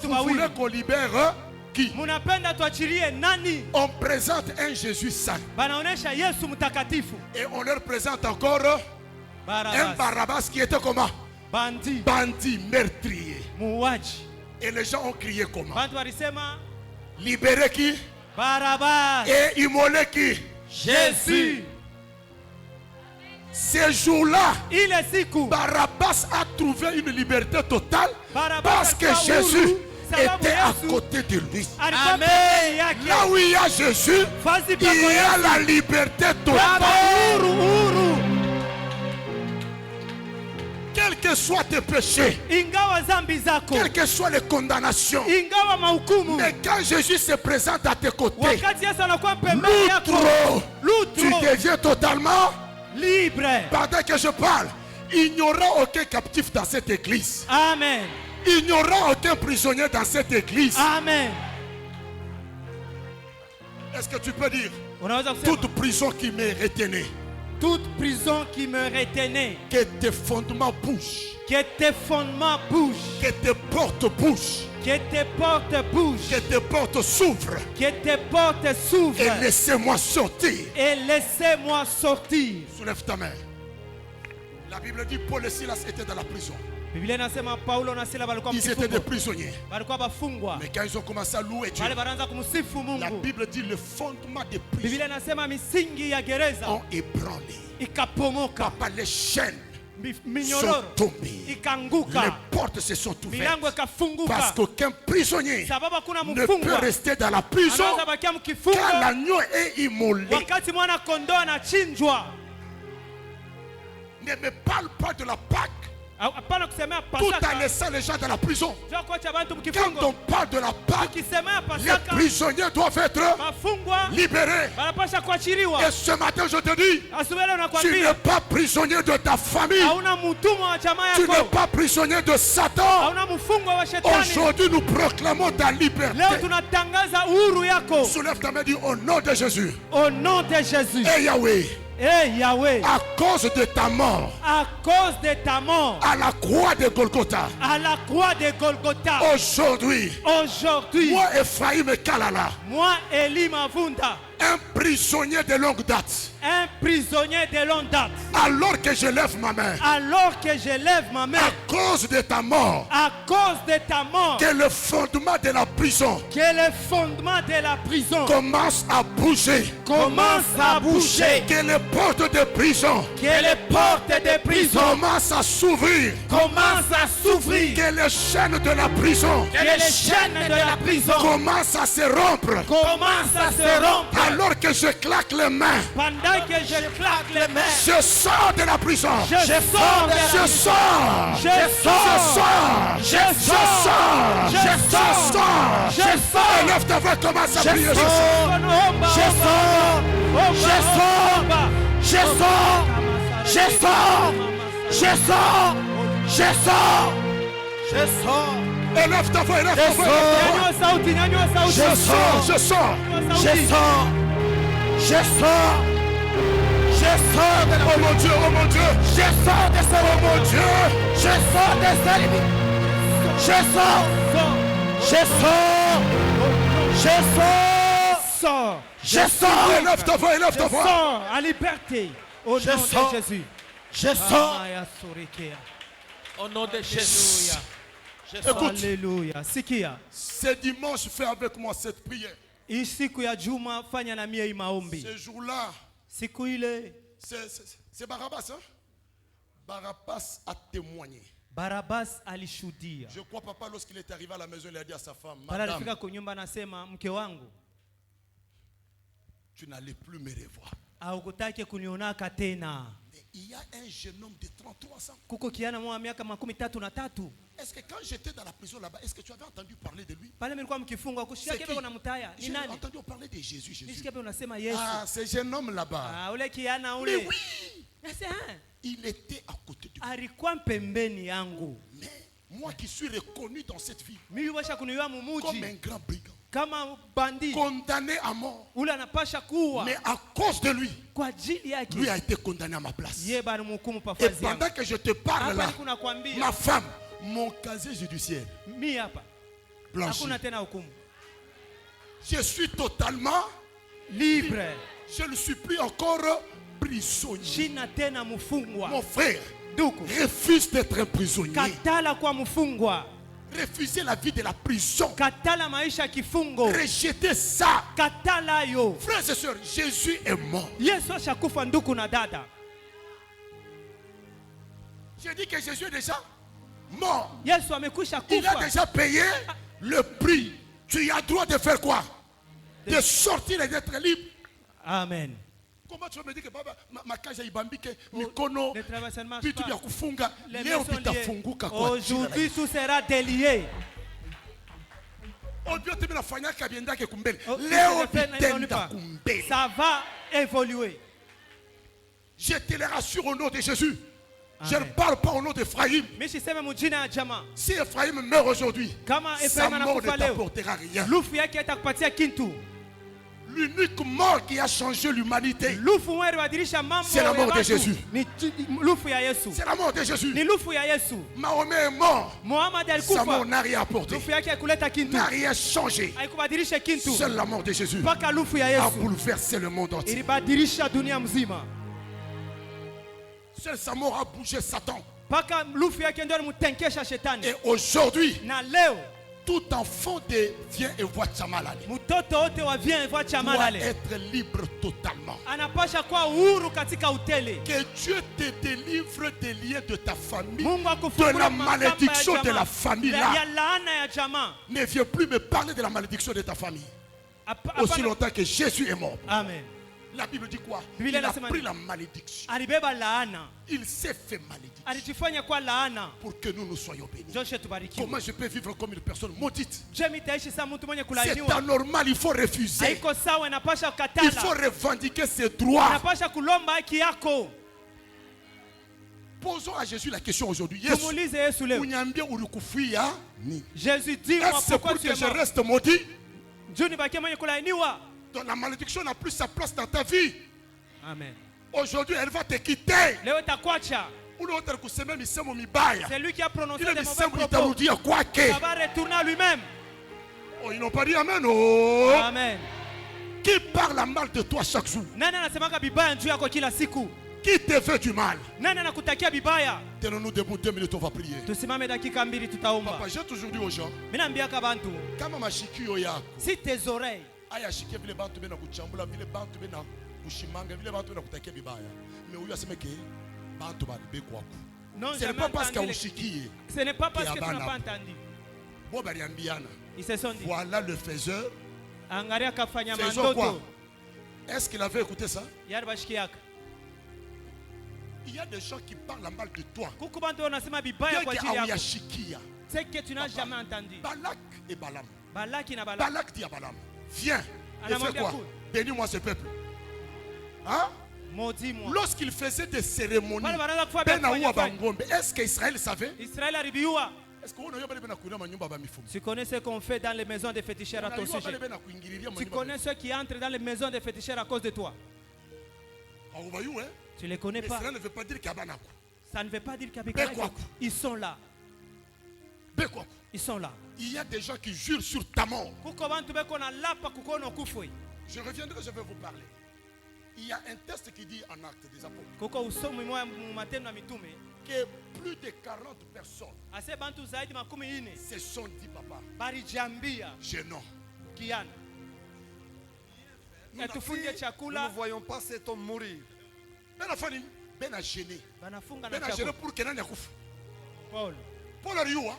Vous voulez qu'on libère qui? Munapenda tuachilie nani? On présente un Jésus saint. Banaonesha Yesu mtakatifu. Et on leur présente encore un Barabbas qui était comment? Bandit. Bandit, meurtrier. Muuaji. Et les gens ont crié comment? Bantu walisema Libérer qui? Barabbas. Et immoler qui? Jésus. Ces jours-là, Siku. Barabbas a trouvé une liberté totale Barabbas parce que Jésus était à côté de lui. Amen. Là où il y a Jésus, il y a la liberté totale. Quels que soient tes péchés, quelles que soient les condamnations, mais quand Jésus se présente à tes côtés, tu deviens totalement libre. Pendant que je parle, il n'y aura aucun captif dans cette église. Amen. Il n'y aura aucun prisonnier dans cette église. Amen. Est-ce que tu peux dire toute prison qui me retenait? Toute prison qui me retenait. Que tes fondements bougent. Que tes fondements bougent. Que tes portes bougent. Que tes portes bougent. Que tes portes s'ouvrent. Que tes portes s'ouvrent. Et laissez-moi sortir. Et laissez-moi sortir. Soulève ta main. La Bible dit Paul et Silas étaient dans la prison. Ils étaient des prisonniers. Mais quand ils ont commencé à louer Dieu, la Bible dit le fondement des prisons ont ébranlé. Papa, les chaînes sont tombées. Les portes se sont ouvertes. Parce qu'aucun prisonnier ne peut rester dans la prison car l'agneau est immolé. Ne me parle pas de la Pâque tout en laissant les gens dans la prison. Quand on parle de la Pâque, les prisonniers doivent être libérés. Et ce matin, je te dis, tu n'es pas prisonnier de ta famille. Tu n'es pas prisonnier de Satan. Aujourd'hui, nous proclamons ta liberté. Soulève ta main et dis au nom de Jésus. Au nom de Jésus. Et Yahweh. Hey Yahweh, à cause de ta mort, à la croix de Golgotha, aujourd'hui, moi Ephraïm Kalala, moi Eli Mavunda, un prisonnier de longue date, alors que je lève ma main, à cause de ta mort, que le fondement de la prison, commence à bouger, que les portes de prison, commencent à s'ouvrir, que les chaînes de la prison, commencent à se rompre, alors que je claque les mains, je sors de la prison, je sors. Lève ta voix, commence à prier. Élève ta voix, élève ta voix. Je sors. Oh mon Dieu. Je sors de ce mon Dieu. Je sors de cette limite. Je sors. Élève ta voix. Je sors à liberté. Au nom de Jésus. Je sors. Au nom de Jésus. Écoute. Alléluia. Sikia. Ce dimanche, fais avec moi cette prière. Siku ya juma fanya na mie maombi. Ce jour-là, siku ile, c'est Barabbas, hein? Barabbas a témoigné. Barabbas alishuhudia. Je crois papa lorsqu'il est arrivé à la maison, il a dit à sa femme, Madame, alifika kwa nyumba anasema mke wangu, tu n'allais plus me revoir. Haukutaki kunionaka tena. Mais il y a un jeune homme de 33 ans. Kuko kiana mwa miaka 33. Est-ce que quand j'étais dans la prison là-bas, est-ce que tu avais entendu parler de lui? Pale nilikuwa mkifungwa kushia kipe kuna mtaya. Ni nani? J'ai entendu parler de Jésus. Nisikia unasema Yesu. Ah, ce jeune homme là-bas. Ah, ule kiana ule. Mais oui. Il était à côté de moi. Alikuwa pembeni yangu. Mais moi qui suis reconnu dans cette vie comme un grand brigand, kama bandit, condamné à mort, mais à cause de lui, lui a été condamné à ma place. Et pendant que je te parle là, ma femme, mon casier judiciaire blanchi. Je suis totalement libre. Je ne suis plus encore prisonnier. Sina tena mfungwa. Mon frère, Ndugu, refuse d'être un prisonnier. katala kwa mfungwa. Refusez la vie de la prison. Katala maisha kifungo. Rejetez ça. Katala yo. Frères et sœurs, Jésus est mort. Yesu ashakufa ndugu na dada. J'ai dit que Jésus est déjà mort. Yesu amekwisha Il a kufa. déjà payé le prix. Tu as droit de faire quoi? De sortir et d'être libre. Amen. Comment tu vas me dire que baba makaja ibambike mikono Le travail ça ne marche vitu pas. vya kufunga Les leo mains sont liées. vitafunguka kwa jina la Aujourd'hui Yesu. tout sera délié. Obio tebe nafanyaka biendake kumbele. Oh, Leo ce que je fais n'évolue bitenda pas. kumbele. Ça va évoluer. Je te le rassure au nom de Jésus. Je ne Amen. parle pas au nom d'Ephraïm. Mishiseme mujina ya jamaa. Si Ephraïm meurt aujourd'hui, Kama sa Ephraim mort ne anakufa leo, t'apportera rien. lufu yake itakupatia kintu. L'unique mort qui a changé l'humanité, Lufu mwere wadirisha mambo c'est la ya mort de watu. Jésus. Ni lufu ya Yesu. C'est la mort de Jésus. Ni lufu ya Yesu. Mahomet est mort. Muhammad Sa mort alikufa. n'a rien apporté. Lufu yake hakuleta kintu. N'a rien changé. Haikubadilisha kintu. Seule la mort de Jésus Mpaka lufu ya a Yesu bouleversé le monde entier. ilibadilisha dunia mzima. Seule sa mort a bougé Satan. Mpaka lufu yake ndio alimtenkesha shetani. Et aujourd'hui, Na leo tout enfant vient et voit Tchamalale. mtoto wote wa vient voir Doit chamalale. être libre totalement. Anapasha kuwa uhuru katika utele. Que Dieu te délivre des liens de ta famille. Mungu De akufungule la makamba malédiction ya de la jamaa. famille Ya là. laana ya jamaa. Ne viens plus me parler de la malédiction de ta famille. Aussi Hapana. longtemps que Jésus est mort. Amen. La Bible dit quoi? Biblia Il a inasema pris nini? la malédiction. Alibeba laana. Il s'est fait malédiction Alijifanya kwa laana. pour que nous soyons bénis. Joshe tubarikiwe. Comment je peux vivre comme une personne maudite? Je mitaishi sa mtu mwenye C'est kulaaniwa. anormal, il faut refuser. Haiko sawa, inapasha Il faut katala. revendiquer ses droits. Inapasha kulomba haki yako. Posons à Jésus la question aujourd'hui. Yesu, Tumuulize Yesu leo. uniambie ulikufia ni? Jésus dit moi Est-ce pourquoi pour tu que es je mort? reste maudit? Juu nibakie mwenye kulaaniwa. Donc la malédiction n'a plus sa place dans ta vie. Amen. Aujourd'hui, elle va te quitter. Leo itakwacha. Ule wote alikusema misemo mibaya. C'est lui qui a prononcé Ile les mauvais misemo propos. itarudia kwake. Ça va retourner à lui-même. Oh, ils n'ont pas dit amen. Oh. Amen. Qui parle mal de toi chaque jour? Nani anasemaka bibaya juu yako kila siku? Qui te veut du mal? Nani anakutakia bibaya? Tenons-nous debout 2 minutes, on va prier. Tusimame dakika mbili tutaomba. Papa, j'ai toujours dit aux gens, Mimi naambiaka bantu, kama mashikio yako si tes oreilles ayashikia vile bantu bena kuchambula vile bantu bena kushimanga vile bantu bena kutakia vibaya. Mais huyu aseme ke bantu balibe kwako. non Ce n'est jamais pas parce entendu les- qu'aushikie. Ce n'est pas parce que tu Kiabana. n'as pas entendu. Bo baliambiana. Ils se sont dit, Voilà le faiseur. angalia kafanya Faisons quoi? mandoto. Est-ce qu'il avait écouté ça? Yari bashikiaka. Il y a des gens qui parlent mal de toi. Kuku bantu wanasema bibaya Bien kwa que ajili yako. Aouyashikia. C'est que tu n'as jamais entendu. Balak et Balaam. Balaki na Balaki. Balak dit à Balaam, viens et fais Anamwambia quoi? cool. Bénis-moi ce peuple. Hein? Maudis-moi. Lorsqu'il faisait des cérémonies, Wale wanaanza kufanya Ben kufanya Aoua fanya. Bangombe, est-ce qu'Israël savait? Israël alibiwa. Est-ce qu'on a pas kuina manyumba ba mifumu? Tu connais ce qu'on fait dans les maisons des féticheurs à ton Unajua sujet. pale bena kuingililia Tu manyumba. connais ceux qui entrent dans les maisons des féticheurs à cause de toi. On va où, hein? Tu les connais Mais pas. cela ne veut pas dire qu'il y a Banako. Ça ne veut pas dire Ben qu'avec quoi? ils sont là. Bekwa. Ils sont là. Il y a des gens qui jurent sur ta mort. Kuko bantu beko na lapa kukono kufwe. Je reviendrai, je vais vous parler. Il y a un texte qui dit en Actes des Apôtres Kuko usomi moya mu matendo ya mitume. que plus de 40 personnes Ase bantu zaidi makumi ine. se sont dit, papa, Barijambia gênons. kiana. Tufunge Nous chakula. ne voyons pas cet homme mourir. Ben a fani, ben a gêné. Banafunga na Ben a gêné chakula. pour que nani akufa. Paul. Paul aliua.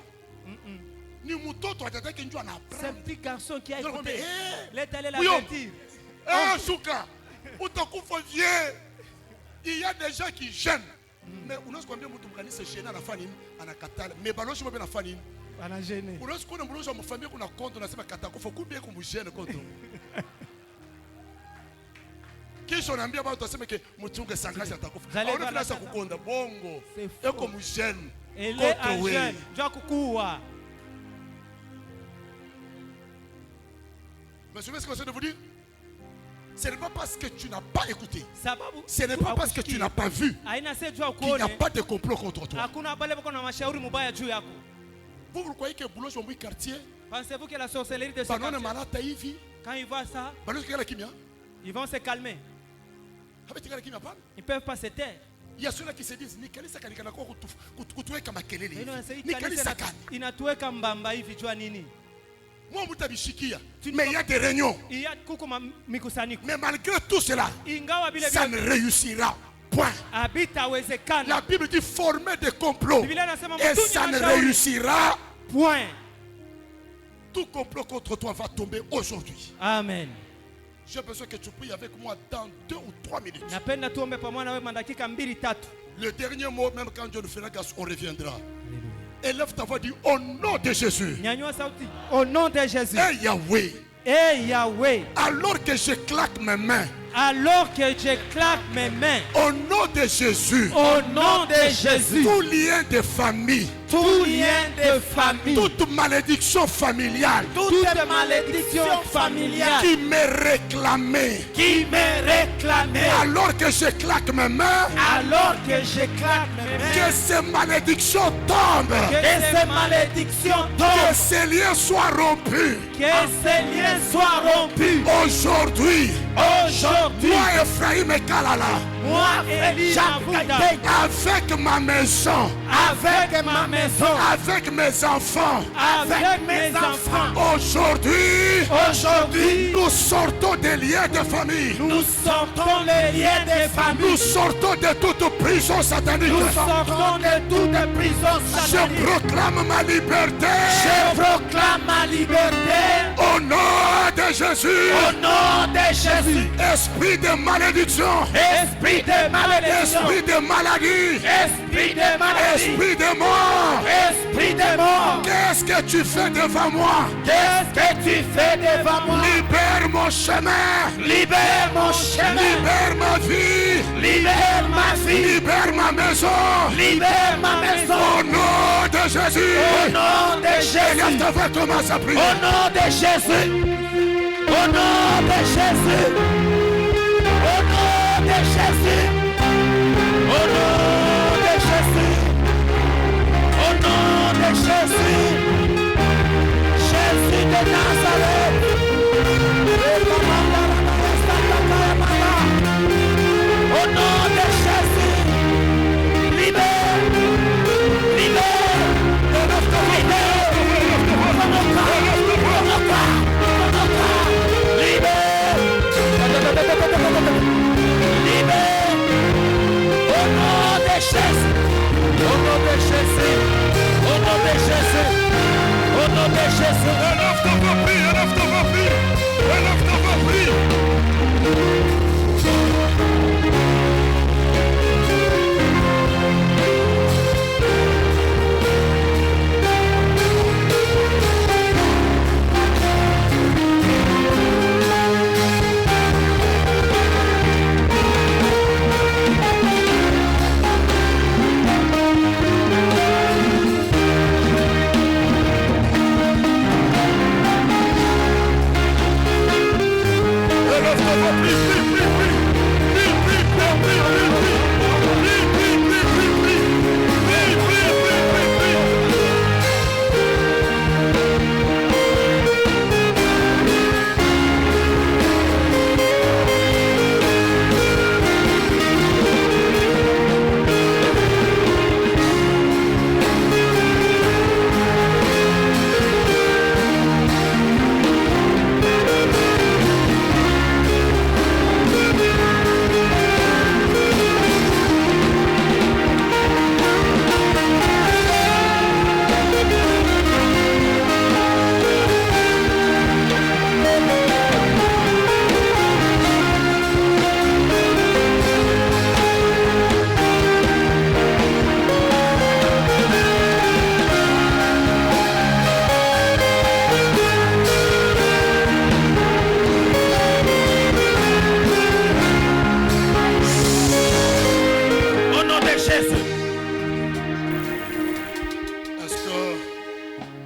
Ni mtoto atataki njoo C'est un anaprendre. petit garçon qui a Non, écouté. mais, Laisse aller Bouillon. l'avertir. Eh, Souka, utakufa vieux. Il y a des gens qui gênent. Mais unaweza kuambia mtu mkanisa gêné anafanya nini? Anakatala. Mais baloshi mbe anafanya nini? Banagene. Unaweza kuona mlozi wa mfamilia kuna konto unasema katakufa kumbe yako mjene konto. Kisha unaambia watu waseme ke mchunge sangazi atakufa. Zale Hauna bana finasa sasa. kukonda bongo. C'est faux. Yako mjene. Elle est Contre un we. jeune. Jua kukuwa. Mais je sais ce que j'essaie de vous dire. Ce n'est pas parce que tu n'as pas écouté. Sababu. Ce n'est pas parce que tu n'as pas vu Haina se jua qu'il n'y a kuone. pas de complot contre toi. Hakuna bale bako na mashauri mubaya juu yako. Vous croyez que Boulogne au quartier, Pensez-vous que la sorcellerie de ce Banone quartier, Malata hivi, Quand ils voient ça, ils vont se calmer. Ils ne peuvent pas se taire. Il y a ceux-là qui se disent ni kanisa kanika na kutuweka makelele hivi. Ni Ni kanisa gani? Inatuweka mbamba hivi jua nini? Moi mutabishikia. Mais il y a des réunions. Mais malgré tout cela, ça ne réussira point. La Bible dit former des complots et ça ne réussira point. Tout complot contre toi va tomber aujourd'hui. Amen. J'ai besoin que tu pries avec moi dans 2 ou 3 minutes. Le dernier mot, même quand Dieu nous fera grâce, on reviendra. Élève ta voix, dis au nom de Jésus. Au nom de Jésus. Et Yahweh. Et Yahweh. Alors que je claque mes mains. Alors que je claque mes mains. Au nom de Jésus. Au nom de Jésus. Tout lien de famille. Tout lien de famille. Toute malédiction familiale. Toute malédiction familiale. Qui me réclamait. Qui me réclamait. Alors que je claque mes mains. Alors que je claque mes mains. Que ces malédictions tombent. Que ces malédictions tombent. Que ces liens soient rompus. Que ces liens soient rompus. Aujourd'hui. Moi, Ephraim et Kalala. Moi, avec ma maison. Avec ma maison. Avec mes enfants. Avec mes enfants. Aujourd'hui. Nous sortons des liens de famille. Nous sortons les liens de famille. Nous sortons de toute prison satanique. Nous sortons de toute prison satanique. Je proclame ma liberté. Je proclame ma liberté. Au nom de Jésus. Au nom de Jésus. Esprit de malédiction. Esprit de malédiction. Esprit de maladie. Esprit de maladie. Esprit de mort. Esprit de mort. Qu'est-ce que tu fais devant moi? Qu'est-ce que tu fais devant moi? Libère mon chemin. Libère mon chemin. Libère ma vie. Libère ma vie. Libère ma maison. Libère ma maison. Au nom de Jésus. Au nom de Jésus. Commence à prier. Au nom de Jésus. Au nom de Jésus. Au nom de Jésus. Au nom de Jésus. Au nom de Jésus. Jésus de Nazareth. Au nom de Jésus. Libère. Libère.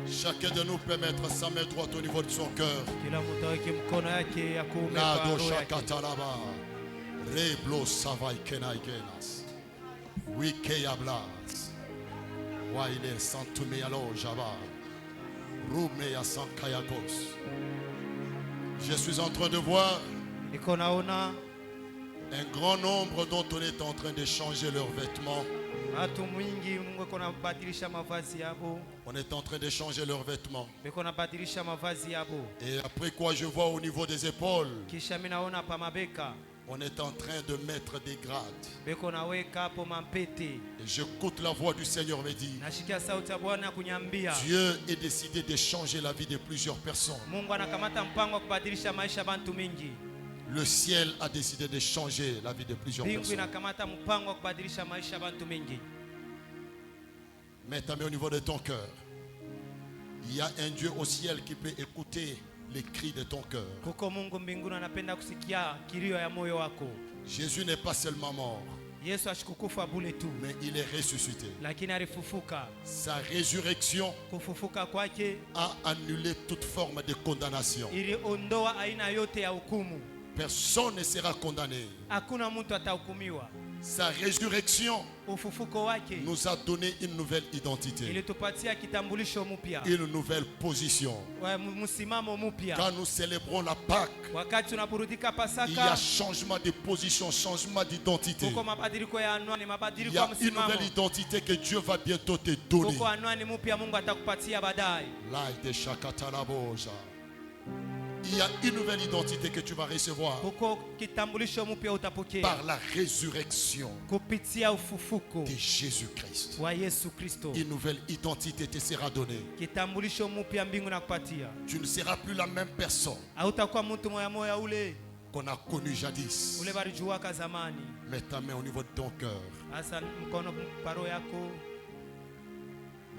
Chacun de nous peut mettre sa main droite au niveau de son cœur. Nado shakatalaba. Reblo savai kenaigenas. Wike ablas. Waile santume alo jaba. Rume ya sankayagos. Je suis en train de voir un grand nombre dont on est en train de changer leurs vêtements. On est en train de changer leurs vêtements. Et après quoi je vois au niveau des épaules, on est en train de mettre des grades. Et j'écoute la voix du Seigneur me dire, Dieu est décidé de changer la vie de plusieurs personnes. Le ciel a décidé de changer la vie de plusieurs personnes. Mets ta main au niveau de ton cœur. Il y a un Dieu au ciel qui peut écouter les cris de ton cœur. Jésus n'est pas seulement mort, mais il est ressuscité. Sa résurrection a annulé toute forme de condamnation. Personne ne sera condamné. Sa résurrection nous a donné une nouvelle identité, une nouvelle position. Quand nous célébrons la Pâque, il y a changement de position, changement d'identité. Il y a une nouvelle identité que Dieu va bientôt te donner. Il y a une nouvelle identité que tu vas recevoir par la résurrection de Jésus-Christ. Une nouvelle identité te sera donnée. Tu ne seras plus la même personne qu'on a connue jadis. Mets ta main au niveau de ton cœur.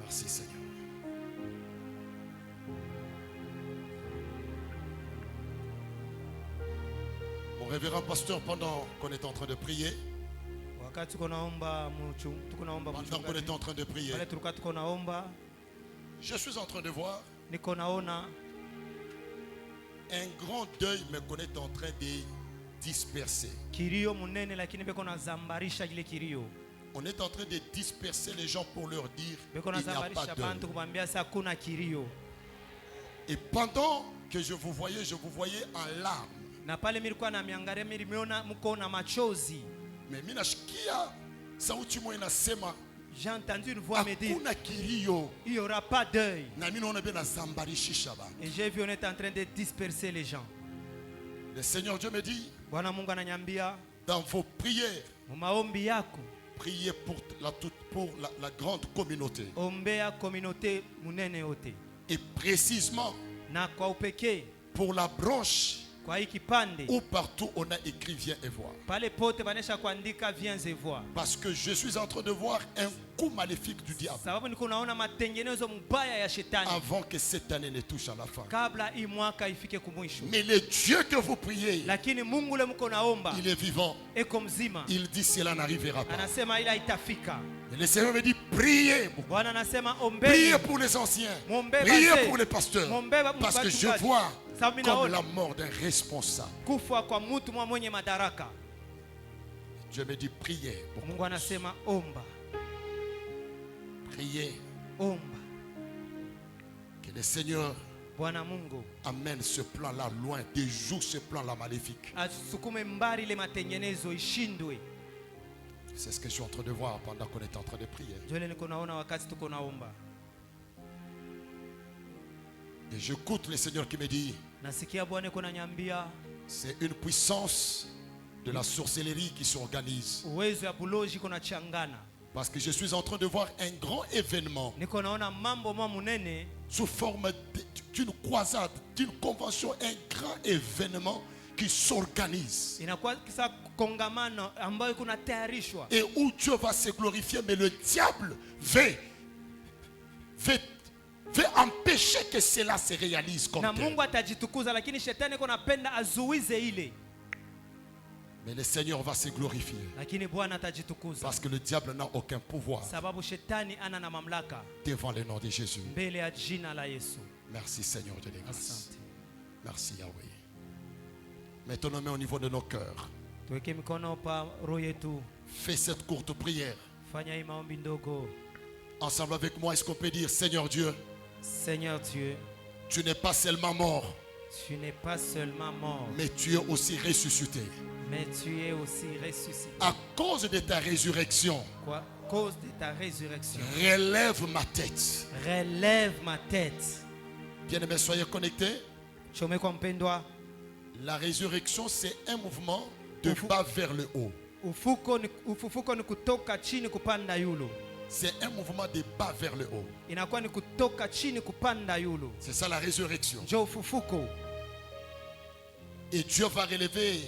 Merci Seigneur. Révérend pasteur, pendant qu'on est en train de prier, je suis en train de voir un grand deuil, mais qu'on est en train de disperser. On est en train de disperser les gens pour leur dire qu'il n'y a pas deuil. Et pendant que je vous voyais en larmes. Mais j'ai entendu une voix me dire, il n'y aura pas deuil. Et j'ai vu on est en train de disperser les gens. Le Seigneur Dieu me dit, dans vos prières, priez pour la grande communauté. Et précisément pour la branche où partout on a écrit viens et vois. Parce que je suis en train de voir un coup maléfique du diable avant que cette année ne touche à la fin. Mais le Dieu que vous priez, il est vivant. Il dit cela n'arrivera pas. Et le Seigneur me dit priez. Priez pour les anciens. Priez pour les pasteurs. Parce que je vois comme la mort d'un responsable. Dieu me dit priez. Priez. Que le Seigneur amène ce plan-là loin, déjoue ce plan-là maléfique. C'est ce que je suis en train de voir pendant qu'on est en train de prier. Et j'écoute le Seigneur qui me dit, c'est une puissance de la sorcellerie qui s'organise. Parce que je suis en train de voir un grand événement sous forme d'une croisade, d'une convention, un grand événement qui s'organise. Et où Dieu va se glorifier, mais le diable veut empêcher que cela se réalise comme tel. Mais le Seigneur va se glorifier. Parce que le diable n'a aucun pouvoir devant le nom de Jésus. Merci Seigneur de grâce. Merci Yahweh. Mettons nos mains au niveau de nos cœurs. Fais cette courte prière. Ensemble avec moi, est-ce qu'on peut dire Seigneur Dieu, Seigneur Dieu, tu n'es pas seulement mort, Tu n'es pas seulement mort, mais tu es aussi ressuscité. mais tu es aussi ressuscité. À cause de ta résurrection, À cause de ta résurrection, relève ma tête. relève ma tête. Bien-aimés, soyez connectés. Chomeko mpendwa, La résurrection, c'est un mouvement de bas vers le haut. ufufuko ni kutoka chini kupanda yulu. C'est un mouvement de bas vers le haut. Inakuwa ni kutoka chini kupanda yulu. C'est ça la résurrection. Njo ufufuko. Et Dieu va relever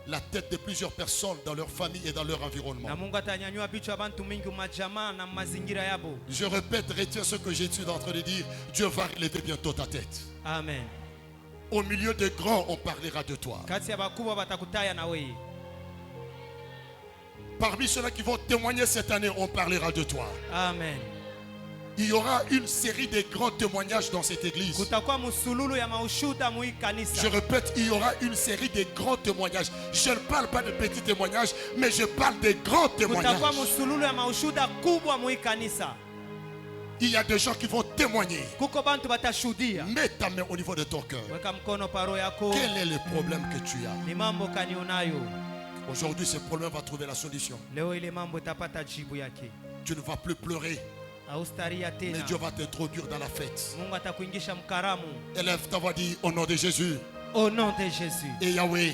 la tête de plusieurs personnes dans leur famille et dans leur environnement. Na Mungu atanyanyua bichwa bantu mingi majamaa na mazingira yabo. Je répète, retiens ce que j'ai suis en train de dire. Dieu va relever bientôt ta tête. Amen. Au milieu des grands, on parlera de toi. Kati ya bakubwa batakutaya na wewe. Parmi ceux-là qui vont témoigner cette année, on parlera de toi. Amen. Il y aura une série de grands témoignages dans cette église. Kutakuwa musululu ya maushuda mu kanisa. Je répète, il y aura une série de grands témoignages. Je ne parle pas de petits témoignages, mais je parle de grands témoignages. Kutakuwa musululu ya maushuda kubwa mu kanisa. Il y a des gens qui vont témoigner. Kuko bantu batashuhudia. Mets ta main au niveau de ton cœur. Weka mkono paro yako. Quel est le problème que tu as? Ni mambo kani unayo. Aujourd'hui, ce problème va trouver la solution. Leo ile mambo itapata jibu yake. Tu ne vas plus pleurer, Austaria mais tena. Dieu va t'introduire dans la fête. Mungu atakuingisha mkaramu. Élève ta voix, dis au nom de Jésus. Au nom de Jésus. Et Yahweh,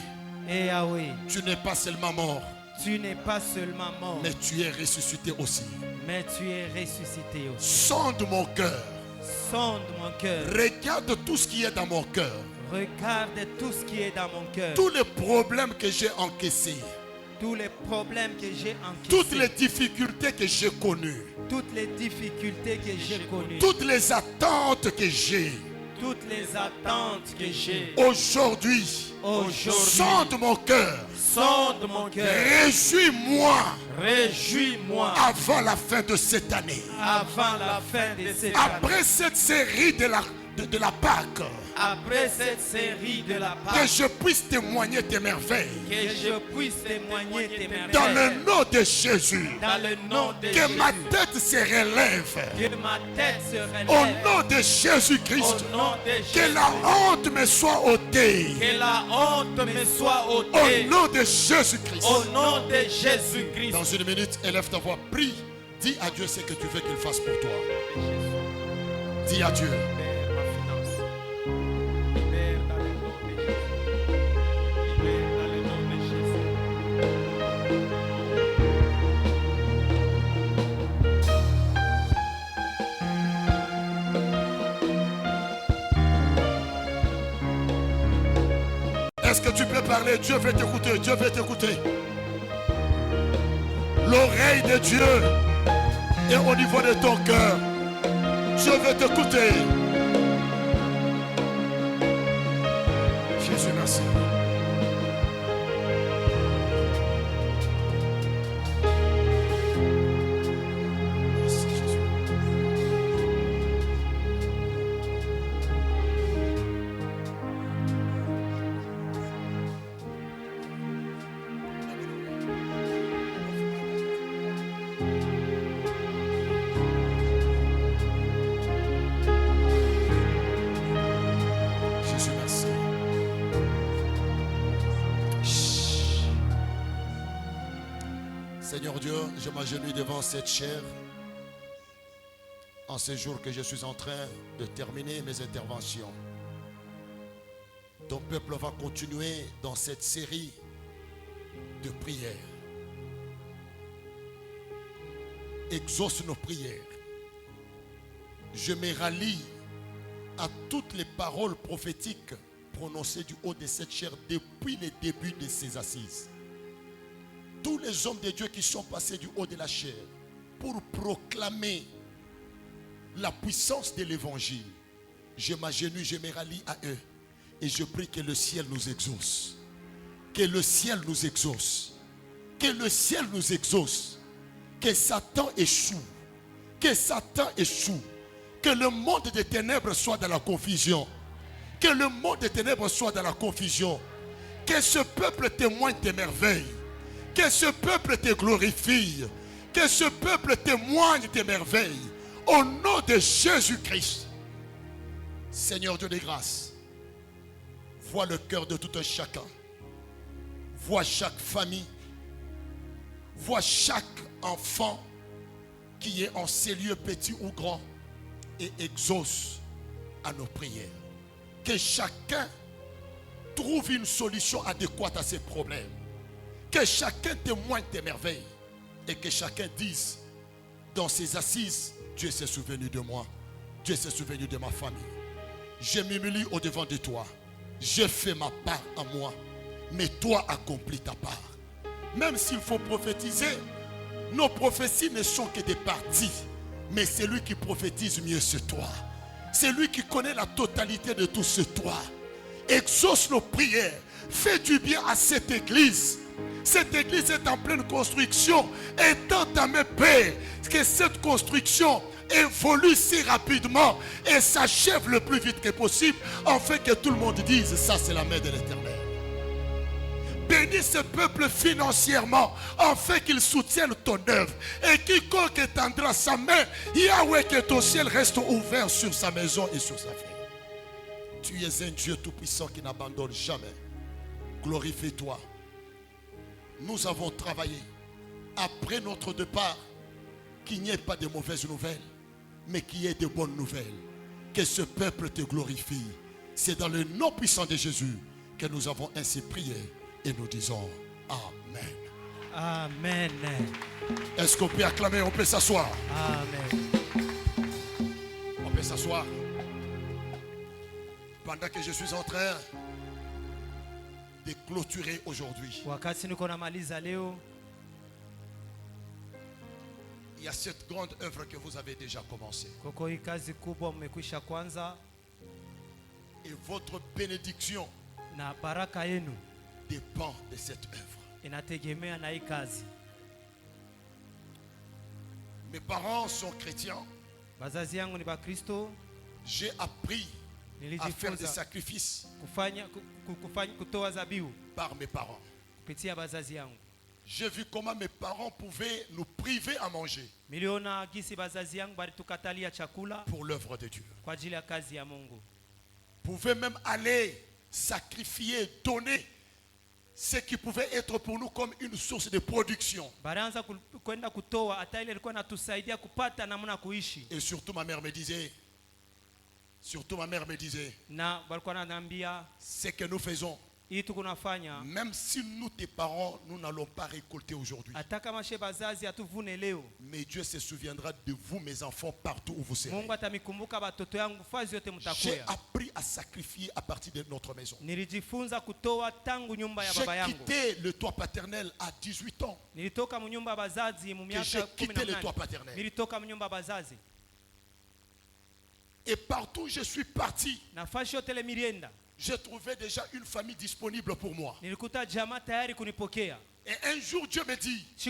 Et Yahweh, tu n'es pas seulement mort, tu n'es pas seulement mort, mais tu es ressuscité aussi. mais tu es ressuscité aussi. Sonde mon cœur. Sonde mon cœur. Regarde tout ce qui est dans mon cœur. Regarde tout ce qui est dans mon cœur. Tous les problèmes que j'ai encaissés. Tous les problèmes que j'ai encaissés. Toutes les difficultés que j'ai connues. Toutes les difficultés que j'ai connues. Toutes les attentes que j'ai. Toutes les attentes que j'ai. Aujourd'hui, sonde mon cœur. Sonde mon cœur. Réjouis-moi. Réjouis-moi. Avant la fin de cette année. Avant la fin de cette année. Après cette série de la Pâque. Après cette série de la Pâque. Que je puisse témoigner tes merveilles. Que je puisse témoigner tes merveilles. Dans le nom de Jésus. Dans le nom de Jésus. Que ma tête se relève. Que ma tête se relève. Au nom de Jésus-Christ. Au nom de Jésus. Que la honte me soit ôtée. Que la honte me soit Au ôtée. nom de Jésus-Christ. Au nom de Jésus-Christ. Dans une minute, élève ta voix. Prie. Dis à Dieu ce que tu veux qu'il fasse pour toi. Dis à Dieu. Est-ce que tu peux parler? Dieu veut t'écouter. Dieu veut t'écouter. L'oreille de Dieu est au niveau de ton cœur. Dieu veut t'écouter. Jésus, merci. Merci, Jésus. Jésus, merci. Chut. Seigneur Dieu, je m'agenouille devant cette chair en ce jour que je suis en train de terminer mes interventions. Ton peuple va continuer dans cette série de prières. Exauce nos prières. Je me rallie à toutes les paroles prophétiques prononcées du haut de cette chair depuis le début de ces assises. Tous les hommes de Dieu qui sont passés du haut de la chair pour proclamer la puissance de l'évangile, je m'agenouille, je me rallie à eux et je prie que le ciel nous exauce. Que le ciel nous exauce. Que le ciel nous exauce. Que Satan échoue. Que Satan échoue. Que le monde des ténèbres soit dans la confusion. Que le monde des ténèbres soit dans la confusion. Que ce peuple témoigne tes merveilles. Que ce peuple te glorifie. Que ce peuple témoigne tes merveilles. Au nom de Jésus-Christ. Seigneur Dieu des grâces, vois le cœur de tout un chacun. Vois chaque famille. Vois chaque enfant qui est en ces lieux petits ou grands et exauce à nos prières. Que chacun trouve une solution adéquate à ses problèmes. Que chacun témoigne tes merveilles. Et que chacun dise dans ses assises, Dieu s'est souvenu de moi. Dieu s'est souvenu de ma famille. Je m'humilie au-devant de toi. J'ai fait ma part à moi. Mais toi accomplis ta part. Même s'il faut prophétiser, nos prophéties ne sont que des parties. Mais c'est lui qui prophétise mieux, c'est toi. C'est lui qui connaît la totalité de tout, c'est toi. Exauce nos prières. Fais du bien à cette église. Cette église est en pleine construction. Et tant à mes pères que cette construction évolue si rapidement et s'achève le plus vite que possible, afin que tout le monde dise, ça c'est la main de l'Éternel. Bénis ce peuple financièrement, afin qu'il soutienne ton œuvre. Et quiconque étendra sa main, Yahweh, que ton ciel reste ouvert sur sa maison et sur sa vie. Tu es un Dieu tout-puissant qui n'abandonne jamais. Glorifie-toi. Nous avons travaillé après notre départ, qu'il n'y ait pas de mauvaises nouvelles, mais qu'il y ait de bonnes nouvelles. Que ce peuple te glorifie. C'est dans le nom puissant de Jésus que nous avons ainsi prié et nous disons Amen. Amen. Est-ce qu'on peut acclamer? On peut s'asseoir. Amen. On peut s'asseoir. Pendant que je suis en train de clôturer aujourd'hui, il y a cette grande œuvre que vous avez déjà commencée. Et votre bénédiction dépend de cette œuvre. Mes parents sont chrétiens. J'ai appris à faire des sacrifices par mes parents. J'ai vu comment mes parents pouvaient nous priver à manger pour l'œuvre de Dieu. Pouvaient même aller sacrifier, donner ce qui pouvait être pour nous comme une source de production. Et surtout ma mère me disait, ce que nous faisons, même si nous, tes parents, nous n'allons pas récolter aujourd'hui, mais Dieu se souviendra de vous, mes enfants, partout où vous serez. J'ai appris à sacrifier à partir de notre maison. J'ai quitté le toit paternel à 18 ans. J'ai quitté le toit paternel. Et partout où je suis parti, j'ai trouvé déjà une famille disponible pour moi. Et un jour Dieu me dit, ce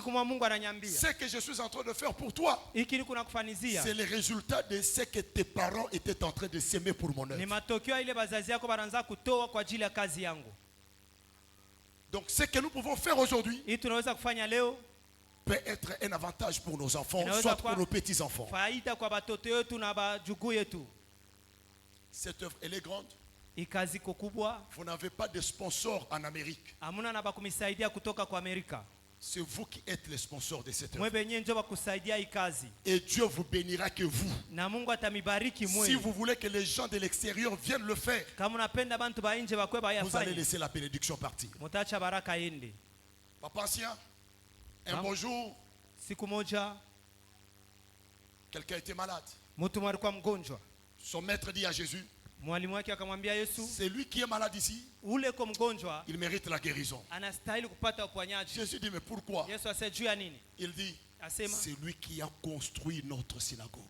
que je suis en train de faire pour toi, c'est le résultat de ce que tes parents étaient en train de s'aimer pour mon œuvre. Donc ce que nous pouvons faire aujourd'hui peut être un avantage pour nos enfants, soit pour nos petits-enfants. Cette œuvre, elle est grande. Vous n'avez pas de sponsor en Amérique. C'est vous qui êtes les sponsors de cette œuvre. Et Dieu vous bénira que vous. Si vous voulez que les gens de l'extérieur viennent le faire, vous allez laisser la bénédiction partir. Papa ancien, un beau jour, quelqu'un était malade. Son maître dit à Jésus, c'est lui qui est malade ici. Il mérite la guérison. Jésus dit, mais pourquoi? Il dit, c'est lui qui a construit notre synagogue.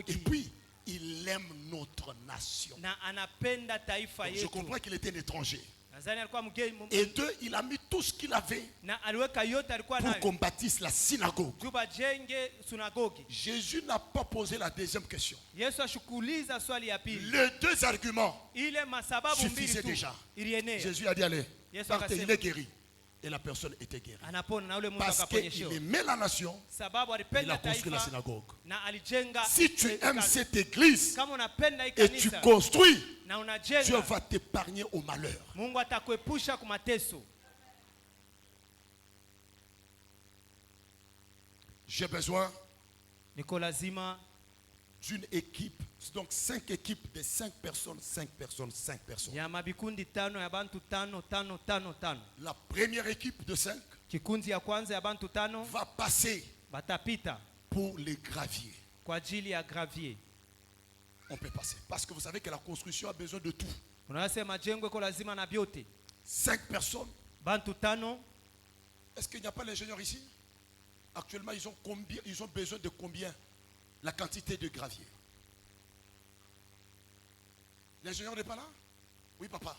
Et puis, il aime notre nation. Donc, je comprends qu'il était un étranger. Et deux, il a mis tout ce qu'il avait pour qu'on bâtisse la synagogue. Jésus n'a pas posé la deuxième question. Les deux arguments suffisaient déjà. Jésus a dit, allez, partez, il est guéri. Et la personne était guérie. anapona na ule mtu Parce qu'il akaponyeshewa. aimait la nation, Sababu il alipenda a construit la taifa synagogue. na alijenga. Si tu aimes cette église Kama unapenda hii et tu kanisa construis, na Dieu unajenga, va t'épargner au malheur. Mungu atakuepusha kwa mateso. J'ai besoin Niko lazima d'une équipe, donc 5 équipes de 5 personnes, 5 personnes, 5 personnes. ya mabikundi tano ya bantu tano tano tano tano. La première équipe de 5 Kikundi ya kwanza ya bantu tano va passer batapita pour les graviers. kwa ajili ya gravier. On peut passer. Parce que vous savez que la construction a besoin de tout. Unasema jengo iko lazima na vyote. 5 personnes. Bantu tano. Est-ce qu'il n'y a pas l'ingénieur ici? Actuellement, ils ont besoin de combien? La quantité de gravier. L'ingénieur n'est pas là? Oui, papa.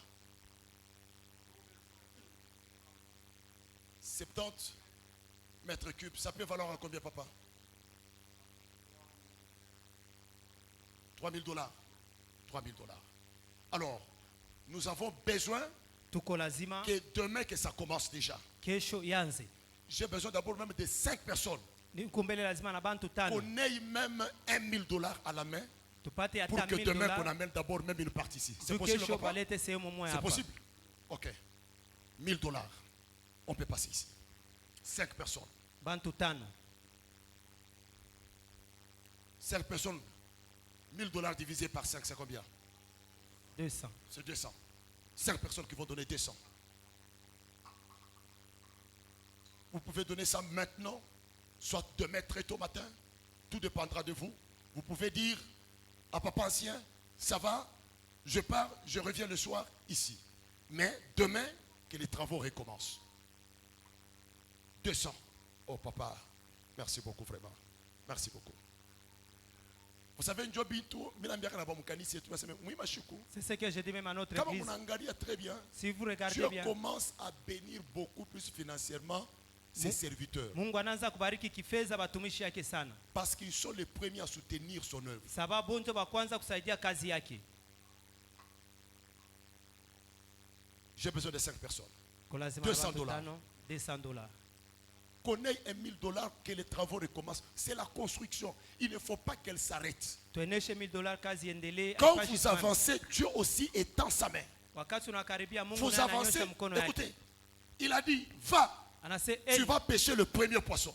70 mètres cubes. Ça peut valoir à combien, papa? 3 000 $. 3 000 $. Alors, nous avons besoin Tuko lazima que demain que ça commence déjà. kesho yanze. J'ai besoin d'abord même de 5 personnes. Nikumbele lazima na bantu tano. On ait même 1 000 $ à la main Tupate pour hata que demain qu'on $1000. amène d'abord même une partie ici. C'est Tu possible, kesho papa? balete sehemu moja C'est hapa. possible? Ok. 1 000 $. On peut passer ici. 5 personnes. Bantu tano. 5 personnes. 1 000 $ divisé par 5, c'est combien? 200. C'est 200. 5 personnes qui vont donner 200. Vous pouvez donner ça maintenant, soit demain très tôt matin. Tout dépendra de vous. Vous pouvez dire à papa ancien, ça va, je pars, je reviens le soir ici. Mais demain, que les travaux recommencent. 200. Oh papa, merci beaucoup vraiment. Merci beaucoup. Vous savez, un job tout, C'est ce que j'ai dit même à notre quand église. on regarde très bien, Si vous regardez Dieu bien, commence à bénir beaucoup plus financièrement ses serviteurs. Mungu anaanza kubariki kifedha batumishi yake sana. Parce qu'ils sont les premiers à soutenir son œuvre. Sababu ndio wa kwanza kusaidia kazi yake. J'ai besoin de 5 personnes. Kwa lazima 200 bantu $. tano, $200. Qu'on ait 1 000 $, que les travaux recommencent. C'est la construction. Il ne faut pas qu'elle s'arrête. Tueneshe $1000 kazi endelee. Quand hapashi vous simama. avancez, Dieu aussi étend sa main. Wakati unakaribia Mungu Vous naye avancez. ananyosha mkono yake. Écoutez, il a dit, va, Anase tu vas pêcher le premier poisson.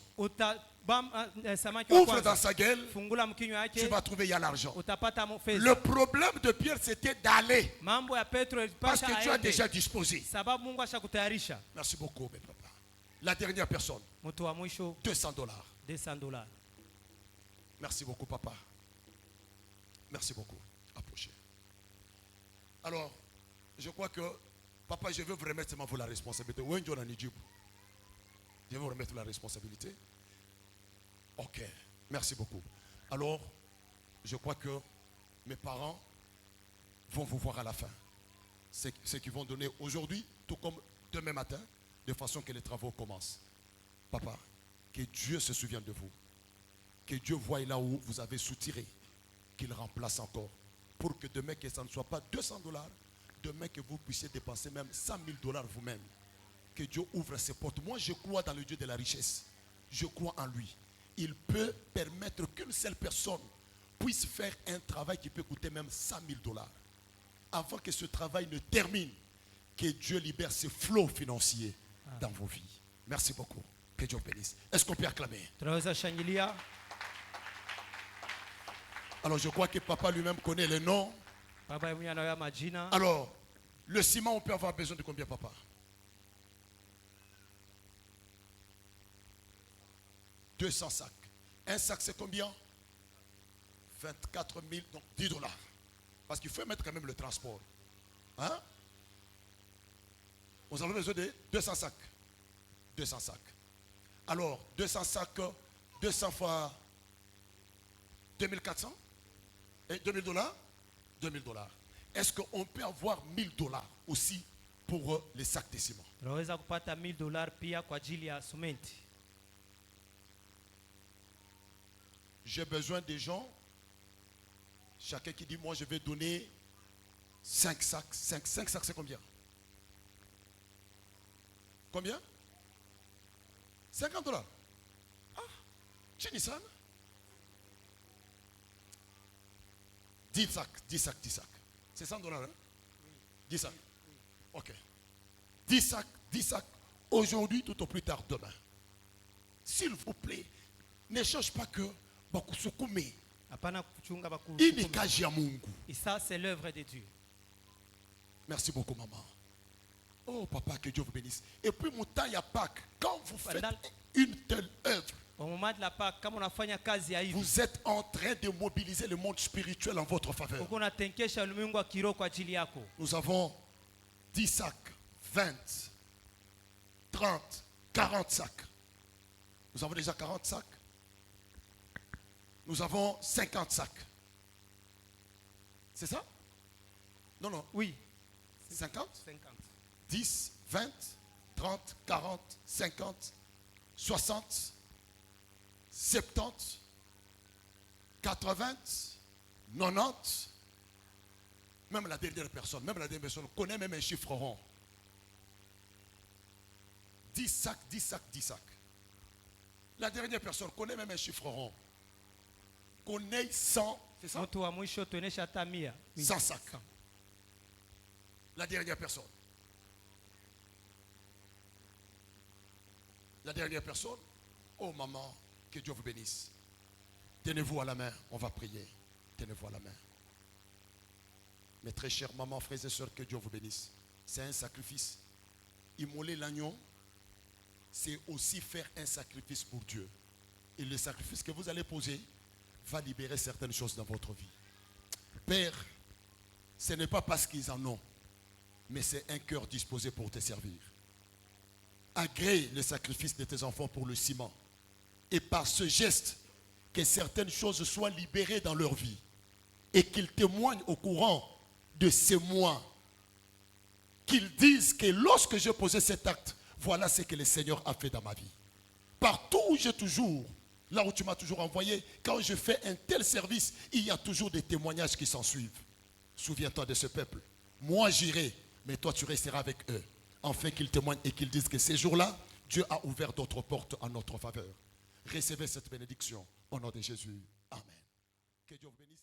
samaki wa Ouvre dans kwanza. sa gueule, Fungula mkinywa tu yake. vas trouver, il y a l'argent. Utapata fedha. Le problème de Pierre, c'était d'aller. Mambo ya Petro Parce ilipasha que Dieu a aende. déjà disposé. Sababu Mungu ashakutayarisha. Merci beaucoup, mes papas. La dernière personne, Mtu wa mwisho $200. $200. Merci beaucoup, papa. Merci beaucoup. Approchez. Alors, je crois que, papa, je veux vous remettre seulement vous la responsabilité. Je vais vous remettre la responsabilité. Ok. Merci beaucoup. Alors, je crois que mes parents vont vous voir à la fin. C'est qu'ils vont donner aujourd'hui, tout comme demain matin, de façon que les travaux commencent. Papa, que Dieu se souvienne de vous. Que Dieu voie là où vous avez soutiré, qu'il remplace encore. Pour que demain, que ça ne soit pas $200, demain que vous puissiez dépenser même $100 000 vous-même. Que Dieu ouvre ses portes. Moi, je crois dans le Dieu de la richesse. Je crois en lui. Il peut permettre qu'une seule personne puisse faire un travail qui peut coûter même $100 000. Avant que ce travail ne termine, que Dieu libère ses flots financiers dans vos vies. Merci beaucoup. Que Dieu bénisse. Est-ce qu'on peut acclamer? Tunaweza shangilia. Alors je crois que papa lui-même connaît les noms. Baba yeye anayo majina. Alors, le ciment, on peut avoir besoin de combien, papa? 200 sacs. Un sac, c'est combien? 24 000, donc $10. Parce qu'il faut mettre quand même le transport. Hein? Vous avez besoin de 200 sacs. 200 sacs. Alors, 200 sacs, 200 fois 2400 et $2000? $2000. Est-ce qu'on peut avoir $1000 aussi pour les sacs de ciment? Tunaweza kupata $1000 pia kwa ajili ya simenti. J'ai besoin des gens, chacun qui dit, moi je vais donner 5 sacs. 5 sacs, c'est combien? Combien? $50. Ah, chez Nissan. 10 sacs. C'est $100, hein? 10 sacs. Ok. 10 sacs. Aujourd'hui, tout au plus tard demain. S'il vous plaît, ne cherche pas que Bakusukume. Il Et ça, c'est l'œuvre de Dieu. Merci beaucoup, maman. Oh, papa, que Dieu vous bénisse. Et puis, mon temps, il y a Pâques. Quand vous faites une telle œuvre, au moment de la Pâques, comme on a fait une case, vous êtes en train de mobiliser le monde spirituel en votre faveur. Nous avons 10 sacs, 20, 30, 40 sacs. Nous avons déjà 40 sacs. Nous avons 50 sacs. C'est ça? Non. Oui. 50? 10, 20, 30, 40, 50, 60, 70, 80, 90. Même la dernière personne connaît même un chiffre rond. 10 sacs. La dernière personne connaît même un chiffre rond. Connaît 100, c'est ça? 100 sacs. La dernière personne. Oh maman, que Dieu vous bénisse. Tenez-vous à la main, on va prier. Tenez-vous à la main. Mes très chères mamans, frères et sœurs, que Dieu vous bénisse. C'est un sacrifice. Immoler l'agneau, c'est aussi faire un sacrifice pour Dieu. Et le sacrifice que vous allez poser va libérer certaines choses dans votre vie. Père, ce n'est pas parce qu'ils en ont, mais c'est un cœur disposé pour te servir. Agrée le sacrifice de tes enfants pour le ciment. Et par ce geste, que certaines choses soient libérées dans leur vie. Et qu'ils témoignent au courant de ces mois. Qu'ils disent que lorsque j'ai posé cet acte, voilà ce que le Seigneur a fait dans ma vie. Partout où j'ai toujours, là où tu m'as toujours envoyé, quand je fais un tel service, il y a toujours des témoignages qui s'en suivent. Souviens-toi de ce peuple. Moi j'irai, mais toi tu resteras avec eux. Afin qu'ils témoignent et qu'ils disent que ces jours-là, Dieu a ouvert d'autres portes en notre faveur. Recevez cette bénédiction au nom de Jésus. Amen. Que Dieu vous bénisse.